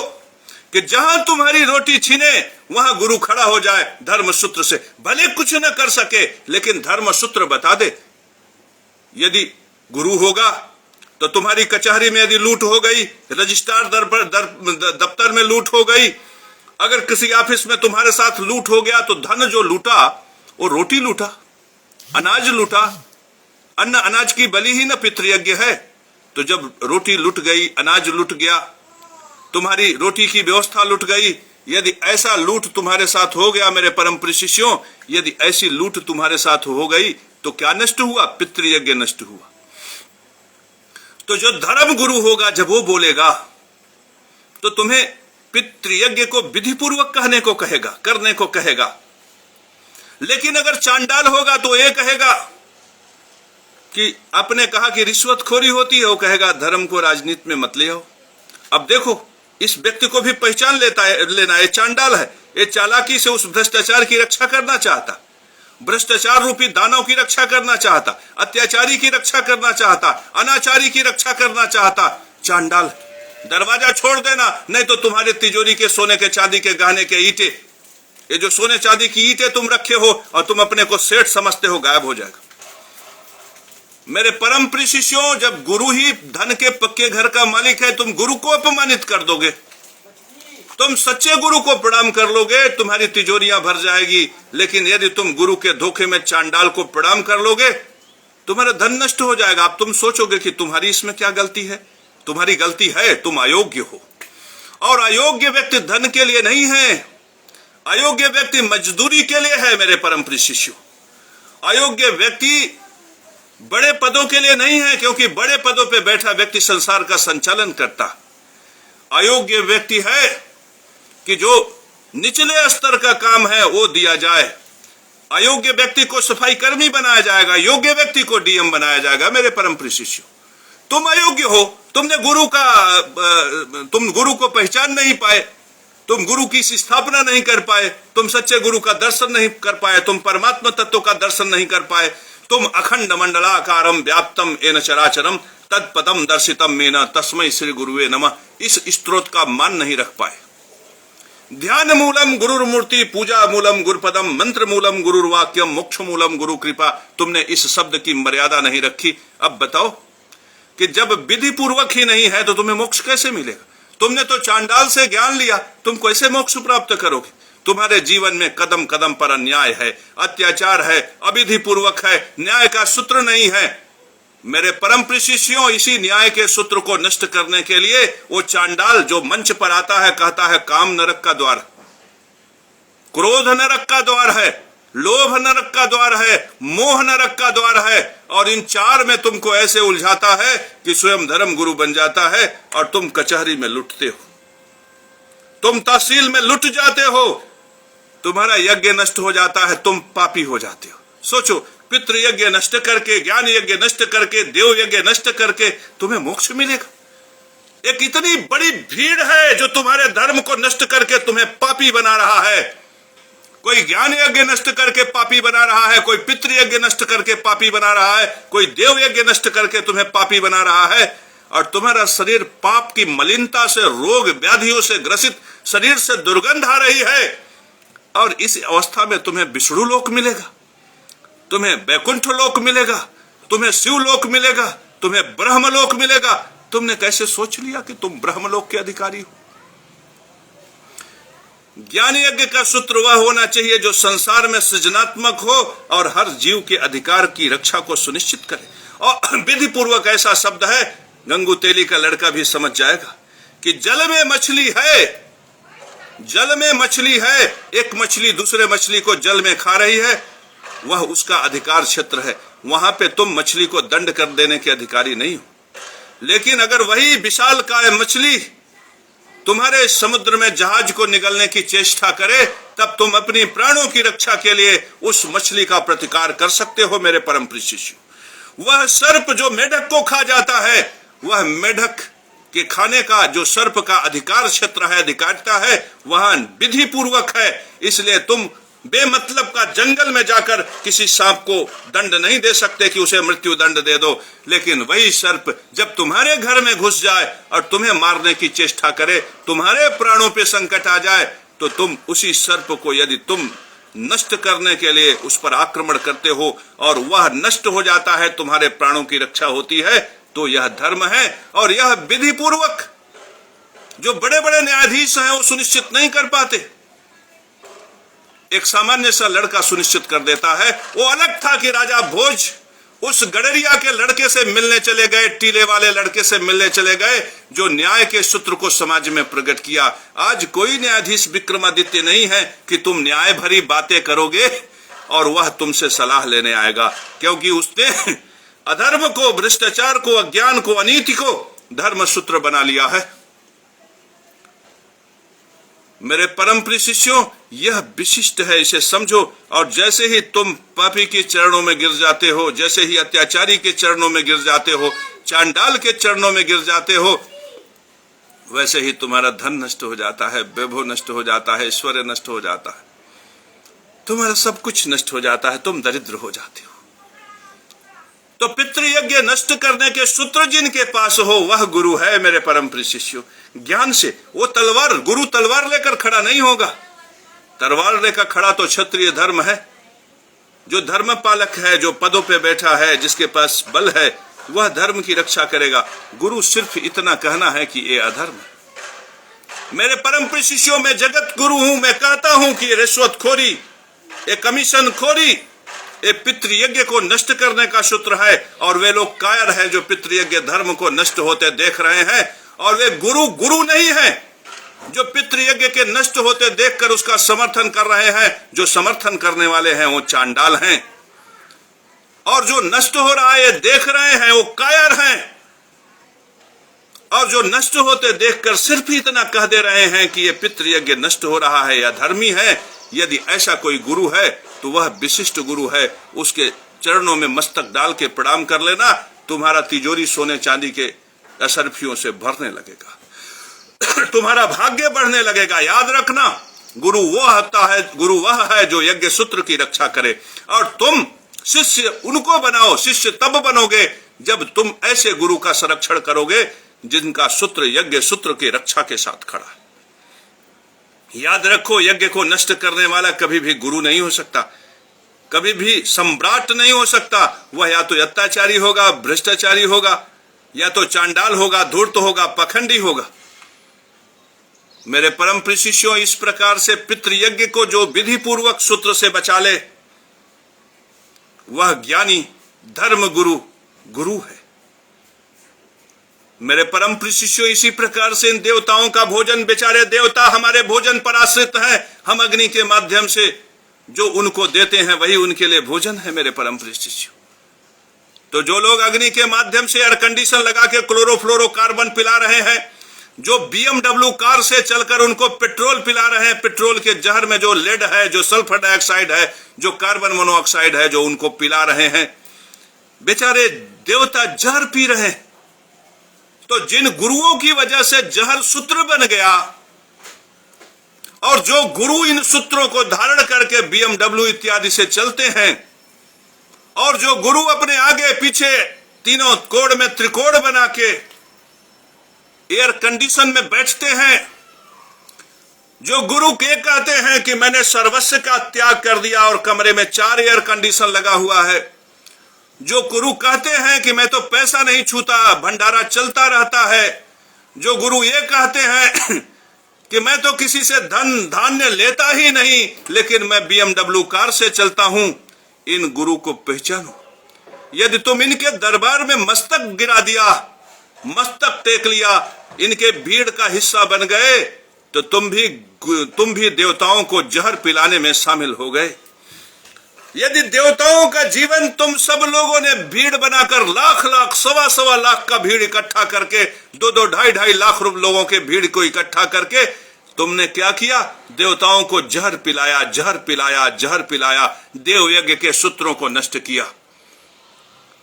कि जहां तुम्हारी रोटी छीने वहां गुरु खड़ा हो जाए धर्म सूत्र से, भले कुछ न कर सके लेकिन धर्म सूत्र बता दे। यदि गुरु होगा तो तुम्हारी कचहरी में यदि लूट हो गई, रजिस्ट्रार दफ्तर में लूट हो गई, अगर किसी ऑफिस में तुम्हारे साथ लूट हो गया तो धन जो लूटा वो रोटी लूटा, अनाज लूटा, अन्न अनाज की बलि ही न पितृयज्ञ है। तो जब रोटी लुट गई, अनाज लुट गया, तुम्हारी रोटी की व्यवस्था लुट गई, यदि ऐसा लूट तुम्हारे साथ हो गया मेरे परम प्रिय शिष्यों, यदि ऐसी लूट तुम्हारे साथ हो गई तो क्या नष्ट हुआ? पितृयज्ञ नष्ट हुआ। तो जो धर्म गुरु होगा जब वो बोलेगा तो तुम्हें पितृयज्ञ को विधि पूर्वक कहने को कहेगा, करने को कहेगा। लेकिन अगर चांडाल होगा तो ये कहेगा कि आपने कहा कि रिश्वतखोरी होती है, वो कहेगा धर्म को राजनीति में मत ले आओ। अब देखो, इस व्यक्ति को भी पहचान लेना, ये चांडाल है, ये चालाकी से उस भ्रष्टाचार की रक्षा करना चाहता, भ्रष्टाचार रूपी दानव की रक्षा करना चाहता, अत्याचारी की रक्षा करना चाहता, अनाचारी की रक्षा करना चाहता। चांडाल, दरवाजा छोड़ देना, नहीं तो तुम्हारे तिजोरी के सोने के चांदी के गहने के ईंटे, ये जो सोने चांदी की ईंटें तुम रखे हो और तुम अपने को सेठ समझते हो, गायब हो जाएगा। मेरे परम प्रिय शिष्यों, जब गुरु ही धन के पक्के घर का मालिक है, तुम गुरु को अपमानित कर दोगे। तुम सच्चे गुरु को प्रणाम कर लोगे, तुम्हारी तिजोरियां भर जाएगी। लेकिन यदि तुम गुरु के धोखे में चांडाल को प्रणाम कर लोगे, तुम्हारा धन नष्ट हो जाएगा। अब तुम सोचोगे कि तुम्हारी इसमें क्या गलती है? तुम्हारी गलती है, तुम अयोग्य हो। और अयोग्य व्यक्ति धन के लिए नहीं है, अयोग्य व्यक्ति मजदूरी के लिए है। मेरे परम प्रिय शिष्यों, अयोग्य व्यक्ति बड़े पदों के लिए नहीं है, क्योंकि बड़े पदों पे बैठा व्यक्ति संसार का संचालन करता। अयोग्य व्यक्ति है कि जो निचले स्तर का काम है वो दिया जाए। अयोग्य व्यक्ति को सफाई कर्मी बनाया जाएगा, योग्य व्यक्ति को डीएम बनाया जाएगा। मेरे परम प्रिय शिष्यों, तुम अयोग्य हो, तुम गुरु को पहचान नहीं पाए, तुम गुरु की स्थापना नहीं कर पाए, तुम सच्चे गुरु का दर्शन नहीं कर पाए, तुम परमात्मा तत्व का दर्शन नहीं कर पाए, तुम अखंड मंडलाकारम व्याप्तम येन चराचरम तत्पदम दर्शितम मेन तस्मै श्री गुरुवे नमः, इस स्तोत्र का मान नहीं रख पाए। ध्यान मूलम गुरुर्मूर्ति, पूजा मूलम गुरुपदम, मंत्र मूलम गुरुर्वाक्यम, मोक्ष मूलम गुरु कृपा, तुमने इस शब्द की मर्यादा नहीं रखी। अब बताओ कि जब विधि पूर्वक ही नहीं है तो तुम्हें मोक्ष कैसे मिलेगा? तुमने तो चांडाल से ज्ञान लिया, तुम कैसे मोक्ष प्राप्त करोगे? तुम्हारे जीवन में कदम कदम पर अन्याय है, अत्याचार है, अविधि पूर्वक है, न्याय का सूत्र नहीं है। मेरे परम प्रिय शिष्यों, इसी न्याय के सूत्र को नष्ट करने के लिए वो चांडाल जो मंच पर आता है, कहता है काम नरक का द्वार, क्रोध नरक का द्वार है, लोभ नरक का द्वार है, मोह नरक का द्वार है, और इन चार में तुमको ऐसे उलझाता है कि स्वयं धर्म गुरु बन जाता है और तुम कचहरी में लुटते हो, तुम तहसील में लुट जाते हो, तुम्हारा यज्ञ नष्ट हो जाता है, तुम पापी हो जाते हो। सोचो, पितृ यज्ञ नष्ट करके, ज्ञान यज्ञ नष्ट करके, देव यज्ञ नष्ट करके तुम्हें मोक्ष मिलेगा। एक इतनी बड़ी भीड़ है जो तुम्हारे धर्म को नष्ट करके तुम्हें पापी बना रहा है। कोई ज्ञान यज्ञ नष्ट करके पापी बना रहा है, कोई पितृ यज्ञ नष्ट करके पापी बना रहा है, कोई देव यज्ञ नष्ट करके तुम्हें पापी बना रहा है, और तुम्हारा शरीर पाप की मलिनता से, रोग व्याधियों से ग्रसित शरीर से दुर्गंध आ रही है। और इस अवस्था में तुम्हें विष्णु लोक मिलेगा, तुम्हें वैकुंठ लोक मिलेगा, तुम्हें शिव लोक मिलेगा, तुम्हें ब्रह्मलोक मिलेगा। तुमने कैसे सोच लिया कि तुम ब्रह्मलोक के अधिकारी हो? ज्ञान यज्ञ का सूत्र वह होना चाहिए जो संसार में सृजनात्मक हो और हर जीव के अधिकार की रक्षा को सुनिश्चित करे। और विधि पूर्वक ऐसा शब्द है, गंगू तेली का लड़का भी समझ जाएगा कि जल में मछली है, जल में मछली है, एक मछली दूसरे मछली को जल में खा रही है, वह उसका अधिकार क्षेत्र है, वहां पे तुम मछली को दंड कर देने के अधिकारी नहीं हो। लेकिन अगर वही विशालकाय मछली तुम्हारे समुद्र में जहाज को निगलने की चेष्टा करे, तब तुम अपनी प्राणों की रक्षा के लिए उस मछली का प्रतिकार कर सकते हो। मेरे परम प्रिय शिष्य, वह सर्प जो मेढक को खा जाता है, वह मेढक के खाने का जो सर्प का अधिकार क्षेत्र है, अधिकारिता है, वह विधि पूर्वक है। इसलिए तुम बेमतलब का जंगल में जाकर किसी सांप को दंड नहीं दे सकते कि उसे मृत्यु दंड दे दो। लेकिन वही सर्प जब तुम्हारे घर में घुस जाए और तुम्हें मारने की चेष्टा करे, तुम्हारे प्राणों पे संकट आ जाए, तो तुम उसी सर्प को यदि तुम नष्ट करने के लिए उस पर आक्रमण करते हो और वह नष्ट हो जाता है, तुम्हारे प्राणों की रक्षा होती है, तो यह धर्म है। और यह विधि पूर्वक जो बड़े बड़े न्यायाधीश हैं वो सुनिश्चित नहीं कर पाते, एक सामान्य सा लड़का सुनिश्चित कर देता है। वो अलग था कि राजा भोज उस गडरिया के लड़के से मिलने चले गए, टीले वाले लड़के से मिलने चले गए, जो न्याय के सूत्र को समाज में प्रकट किया। आज कोई न्यायाधीश विक्रमादित्य नहीं है कि तुम न्याय भरी बातें करोगे और वह तुमसे सलाह लेने आएगा, क्योंकि उसने अधर्म को, भ्रष्टाचार को, अज्ञान को, अनीति को धर्म सूत्र बना लिया है। मेरे परम प्रिय शिष्यों, यह विशिष्ट है, इसे समझो। और जैसे ही तुम पापी के चरणों में गिर जाते हो, जैसे ही अत्याचारी के चरणों में गिर जाते हो, चांडाल के चरणों में गिर जाते हो, वैसे ही तुम्हारा धन नष्ट हो जाता है, वैभव नष्ट हो जाता है, ऐश्वर्य नष्ट हो जाता है, तुम्हारा सब कुछ नष्ट हो जाता है, तुम दरिद्र हो जाते हो। तो पितृयज्ञ नष्ट करने के सूत्र जिनके पास हो वह गुरु है। मेरे परम प्रिय शिष्यों, ज्ञान से वो तलवार, गुरु तलवार लेकर खड़ा नहीं होगा। तलवार लेकर खड़ा तो क्षत्रिय धर्म है, जो धर्म पालक है, जो पदों पे बैठा है, जिसके पास बल है, वह धर्म की रक्षा करेगा। गुरु सिर्फ इतना कहना है कि ये अधर्म है। मेरे परम प्रिय शिष्यों, मैं जगत गुरु हूं, मैं कहता हूं कि रिश्वतखोरी, ये कमीशन खोरी, ये पितृयज्ञ को नष्ट करने का सूत्र है। और वे लोग कायर हैं जो पितृयज्ञ धर्म को नष्ट होते देख रहे हैं, और वे गुरु नहीं है जो पितृयज्ञ के नष्ट होते देखकर उसका समर्थन कर रहे हैं। जो समर्थन करने वाले हैं वो चांडाल हैं, और जो नष्ट हो रहा है देख रहे हैं वो कायर हैं, और जो नष्ट होते देखकर सिर्फ इतना कह दे रहे हैं कि ये पितृयज्ञ नष्ट हो रहा है या धर्मी है। यदि ऐसा कोई गुरु है तो वह विशिष्ट गुरु है। उसके चरणों में मस्तक डाल के प्रणाम कर लेना, तुम्हारा तिजोरी सोने चांदी के असरफियों से भरने लगेगा, तुम्हारा भाग्य बढ़ने लगेगा। याद रखना, गुरु वह है जो यज्ञ सूत्र की रक्षा करे। और तुम शिष्य उनको बनाओ, शिष्य तब बनोगे जब तुम ऐसे गुरु का संरक्षण करोगे जिनका सूत्र यज्ञ सूत्र की रक्षा के साथ खड़ा है। याद रखो, यज्ञ को नष्ट करने वाला कभी भी गुरु नहीं हो सकता, कभी भी सम्राट नहीं हो सकता। वह या तो अत्याचारी होगा, भ्रष्टाचारी होगा, या तो चांडाल होगा, धूर्त होगा, पखंडी होगा। मेरे परम प्रिय शिष्यों, इस प्रकार से पितृयज्ञ को जो विधि पूर्वक सूत्र से बचा ले, वह ज्ञानी धर्म गुरु गुरु है। मेरे परम प्रिय शिष्यों, इसी प्रकार से इन देवताओं का भोजन, बेचारे देवता हमारे भोजन पर आश्रित हैं। हम अग्नि के माध्यम से जो उनको देते हैं वही उनके लिए भोजन है। मेरे परम प्रिय शिष्यों, तो जो लोग अग्नि के माध्यम से एयर कंडीशन लगा के क्लोरोफ्लोरोकार्बन पिला रहे हैं, जो BMW कार से चलकर उनको पेट्रोल पिला रहे हैं, पेट्रोल के जहर में जो लेड है, जो सल्फर डाइऑक्साइड है, जो कार्बन मोनोऑक्साइड है, जो उनको पिला रहे हैं, बेचारे देवता जहर पी रहे हैं। तो जिन गुरुओं की वजह से जहर सूत्र बन गया, और जो गुरु इन सूत्रों को धारण करके BMW इत्यादि से चलते हैं, और जो गुरु अपने आगे पीछे तीनों कोण में त्रिकोण बना के एयर कंडीशन में बैठते हैं, जो गुरु के कहते हैं कि मैंने सर्वस्व का त्याग कर दिया और कमरे में 4 एयर कंडीशन लगा हुआ है, जो गुरु कहते हैं कि मैं तो पैसा नहीं छूता, भंडारा चलता रहता है, जो गुरु ये कहते हैं कि मैं तो किसी से धन धान्य लेता ही नहीं, लेकिन मैं BMW कार से चलता हूं, इन गुरु को पहचानो। यदि तुम इनके दरबार में मस्तक गिरा दिया, मस्तक टेक लिया, इनके भीड़ का हिस्सा बन गए, तो तुम भी देवताओं को जहर पिलाने में शामिल हो गए। यदि देवताओं का जीवन तुम सब लोगों ने भीड़ बनाकर लाख लाख सवा लाख का भीड़ इकट्ठा करके 2-2 ढाई लाख लोगों के भीड़ को इकट्ठा करके तुमने क्या किया? देवताओं को जहर पिलाया, जहर पिलाया, जहर पिलाया, देव यज्ञ के सूत्रों को नष्ट किया।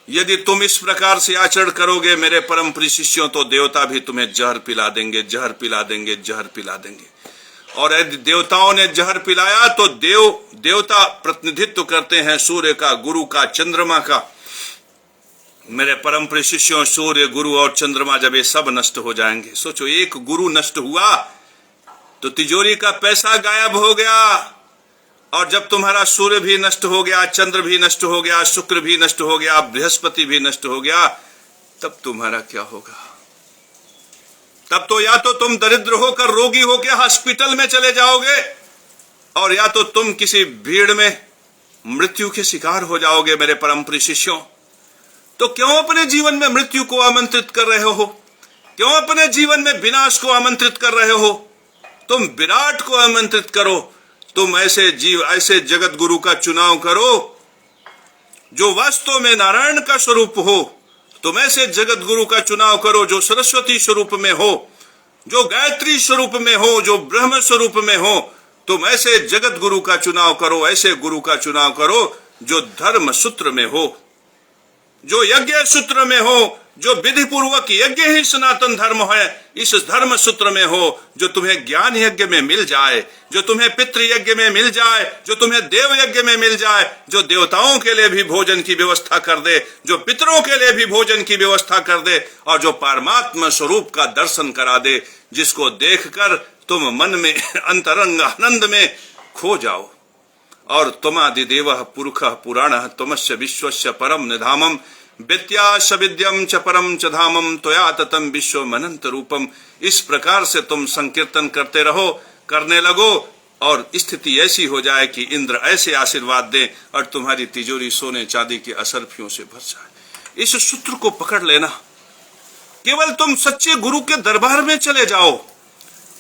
यदि तुम इस प्रकार से आचरण करोगे मेरे परम प्रिय शिष्यों, तो देवता भी तुम्हें जहर पिला देंगे, जहर पिला देंगे, जहर पिला देंगे। और यदि देवताओं ने जहर पिलाया तो देवता प्रतिनिधित्व करते हैं सूर्य का, गुरु का, चंद्रमा का। मेरे परम प्रिय शिष्यों, सूर्य, गुरु और चंद्रमा जब ये सब नष्ट हो जाएंगे, सोचो एक गुरु नष्ट हुआ तो तिजोरी का पैसा गायब हो गया, और जब तुम्हारा सूर्य भी नष्ट हो गया, चंद्र भी नष्ट हो गया, शुक्र भी नष्ट हो गया, बृहस्पति भी नष्ट हो गया, तब तुम्हारा क्या होगा? तब तो या तो तुम दरिद्र होकर रोगी होकर हॉस्पिटल में चले जाओगे, और या तो तुम किसी भीड़ में मृत्यु के शिकार हो जाओगे। मेरे परम प्रिय शिष्यों, तो क्यों अपने जीवन में मृत्यु को आमंत्रित कर रहे हो? क्यों अपने जीवन में विनाश को आमंत्रित कर रहे हो? तुम विराट को आमंत्रित करो। तुम ऐसे जगत गुरु का चुनाव करो जो वास्तव में नारायण का स्वरूप हो। तुम ऐसे जगत गुरु का चुनाव करो जो सरस्वती स्वरूप में हो, जो गायत्री स्वरूप में हो, जो ब्रह्म स्वरूप में हो। तुम ऐसे जगत गुरु का चुनाव करो, ऐसे गुरु का चुनाव करो जो धर्म सूत्र में हो, जो यज्ञ सूत्र में हो, जो विधि पूर्वक यज्ञ ही सनातन धर्म है, इस धर्म सूत्र में हो, जो तुम्हें ज्ञान यज्ञ में मिल जाए, जो तुम्हें पितृ यज्ञ में मिल जाए, जो तुम्हें देव यज्ञ में मिल जाए, जो देवताओं के लिए भी भोजन की व्यवस्था कर दे, जो पितरों के लिए भी भोजन की व्यवस्था कर दे, और जो परमात्मा स्वरूप का दर्शन करा दे, जिसको देखकर तुम मन में अंतरंग आनंद में खो जाओ। और तुमादिदेव पुरुषः पुराणः त्वमस्य विश्वस्य परम निधामम् विद्या विद्यम च परम च धामम त्वया ततम विश्व अनंत रूपम। इस प्रकार से तुम संकीर्तन करते रहो, करने लगो, और स्थिति ऐसी हो जाए कि इंद्र ऐसे आशीर्वाद दे और तुम्हारी तिजोरी सोने चांदी की असरफियों से भर जाए। इस सूत्र को पकड़ लेना। केवल तुम सच्चे गुरु के दरबार में चले जाओ,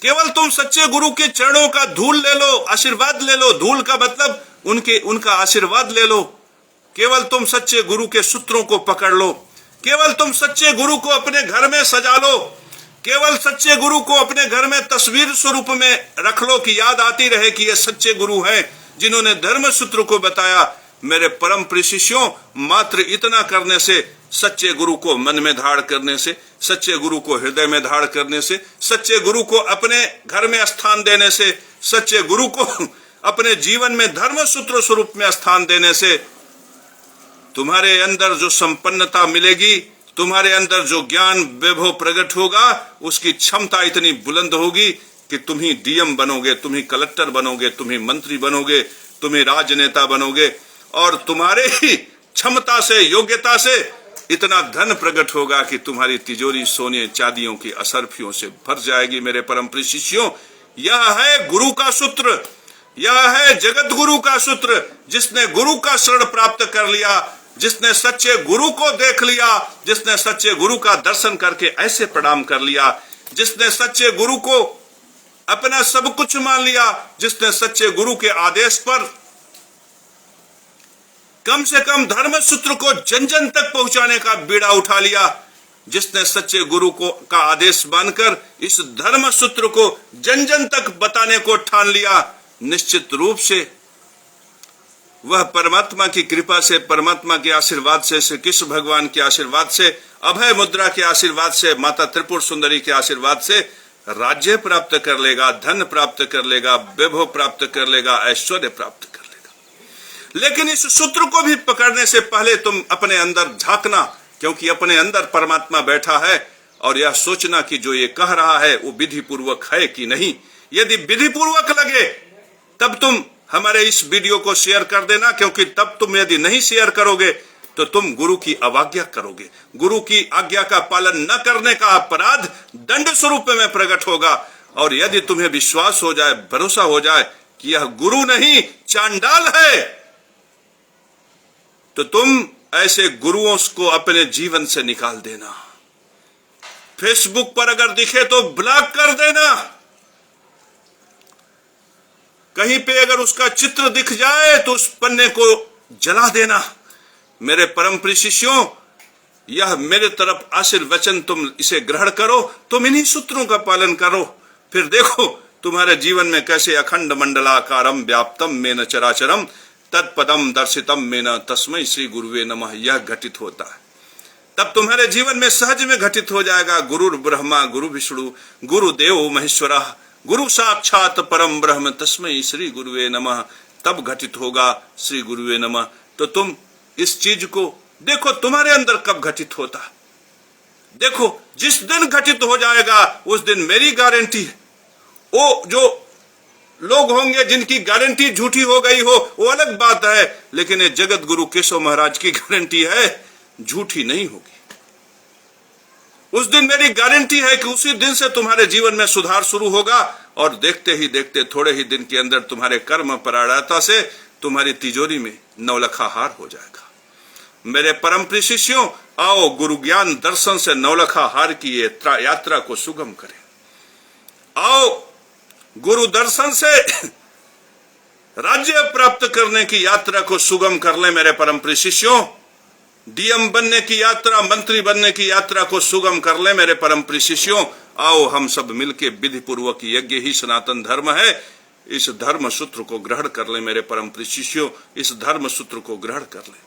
केवल तुम सच्चे गुरु के चरणों का धूल ले लो, आशीर्वाद ले लो। धूल का मतलब उनका आशीर्वाद ले लो। केवल तुम सच्चे गुरु के सूत्रों को पकड़ लो, केवल तुम सच्चे गुरु को अपने घर में सजा लो, केवल सच्चे गुरु को अपने घर में तस्वीर स्वरूप में रख लो कि याद आती रहे कि ये सच्चे गुरु हैं जिन्होंने धर्म सूत्र को बताया। मेरे परम प्रिय शिष्यों, मात्र इतना करने से, सच्चे गुरु को मन में धारण करने से, सच्चे गुरु को हृदय में धारण करने से, सच्चे गुरु को अपने घर में स्थान देने से, सच्चे गुरु को अपने जीवन में धर्म सूत्र स्वरूप में स्थान देने से तुम्हारे अंदर जो संपन्नता मिलेगी, तुम्हारे अंदर जो ज्ञान वैभव प्रकट होगा, उसकी क्षमता इतनी बुलंद होगी कि तुम ही डीएम बनोगे, तुम ही कलेक्टर बनोगे, तुम ही मंत्री बनोगे, तुम ही राजनेता बनोगे, और तुम्हारे ही क्षमता से, योग्यता से इतना धन प्रकट होगा कि तुम्हारी तिजोरी सोने चांदियों की असरफियों से भर जाएगी। मेरे परम प्रिय शिष्यों, यह है गुरु का सूत्र, यह है जगत गुरु का सूत्र। जिसने गुरु का शरण प्राप्त कर लिया, जिसने सच्चे गुरु को देख लिया, जिसने सच्चे गुरु का दर्शन करके ऐसे प्रणाम कर लिया, जिसने सच्चे गुरु को अपना सब कुछ मान लिया, जिसने सच्चे गुरु के आदेश पर कम से कम धर्म सूत्र को जन जन तक पहुंचाने का बीड़ा उठा लिया, जिसने सच्चे गुरु को का आदेश मानकर इस धर्म सूत्र को जन जन तक बताने को ठान लिया, निश्चित रूप से वह परमात्मा की कृपा से, परमात्मा के आशीर्वाद से, श्री कृष्ण भगवान के आशीर्वाद से, अभय मुद्रा के आशीर्वाद से, माता त्रिपुर सुंदरी के आशीर्वाद से राज्य प्राप्त कर लेगा, धन प्राप्त कर लेगा, वैभव प्राप्त कर लेगा, ऐश्वर्य प्राप्त कर लेगा। लेकिन इस सूत्र को भी पकड़ने से पहले तुम अपने अंदर झांकना, क्योंकि अपने अंदर परमात्मा बैठा है, और यह सोचना कि जो ये कह रहा है वो विधि पूर्वक है कि नहीं। यदि विधि पूर्वक लगे तब तुम हमारे इस वीडियो को शेयर कर देना, क्योंकि तब तुम यदि नहीं शेयर करोगे तो तुम गुरु की अवज्ञा करोगे। गुरु की आज्ञा का पालन न करने का अपराध दंड स्वरूप में प्रकट होगा। और यदि तुम्हें विश्वास हो जाए, भरोसा हो जाए कि यह गुरु नहीं चांडाल है, तो तुम ऐसे गुरुओं को अपने जीवन से निकाल देना। फेसबुक पर अगर दिखे तो ब्लॉक कर देना। कहीं पे अगर उसका चित्र दिख जाए तो उस पन्ने को जला देना। मेरे परम प्रिय शिष्यों, यह मेरे तरफ आशीर्वचन, तुम इसे ग्रहण करो, तुम इन्हीं सूत्रों का पालन करो, फिर देखो तुम्हारे जीवन में कैसे अखंड मंडलाकारम व्याप्तम मेन चराचरम तत्पदम दर्शितम मेन तस्मै श्री गुरुवे नमः यह घटित होता है। तब तुम्हारे जीवन में सहज में घटित हो जाएगा गुरु ब्रह्मा गुरु विष्णु गुरु देव महेश्वरा गुरु साक्षात परम ब्रह्म तस्मै श्री गुरुवे नमः। तब घटित होगा श्री गुरुवे नमः। तो तुम इस चीज को देखो तुम्हारे अंदर कब घटित होता है। देखो जिस दिन घटित हो जाएगा उस दिन मेरी गारंटी है। वो जो लोग होंगे जिनकी गारंटी झूठी हो गई हो वो अलग बात है, लेकिन ये जगत गुरु केशव महाराज की गारंटी है, झूठी नहीं होगी। उस दिन मेरी गारंटी है कि उसी दिन से तुम्हारे जीवन में सुधार शुरू होगा, और देखते ही देखते थोड़े ही दिन के अंदर तुम्हारे कर्म परायणता से तुम्हारी तिजोरी में नौलखा हार हो जाएगा। मेरे परम प्रिय शिष्यों, आओ गुरु ज्ञान दर्शन से नौलखा हार की यात्रा को सुगम करें। आओ गुरु दर्शन से राज्य प्राप्त करने की यात्रा को सुगम कर ले। मेरे परम प्रिय शिष्यों, डीएम बनने की यात्रा, मंत्री बनने की यात्रा को सुगम कर ले। मेरे परम प्रिय शिष्यों, आओ हम सब मिलके विधि पूर्वक यज्ञ ही सनातन धर्म है, इस धर्म सूत्र को ग्रहण कर ले। मेरे परम प्रिय शिष्यों, इस धर्म सूत्र को ग्रहण कर ले।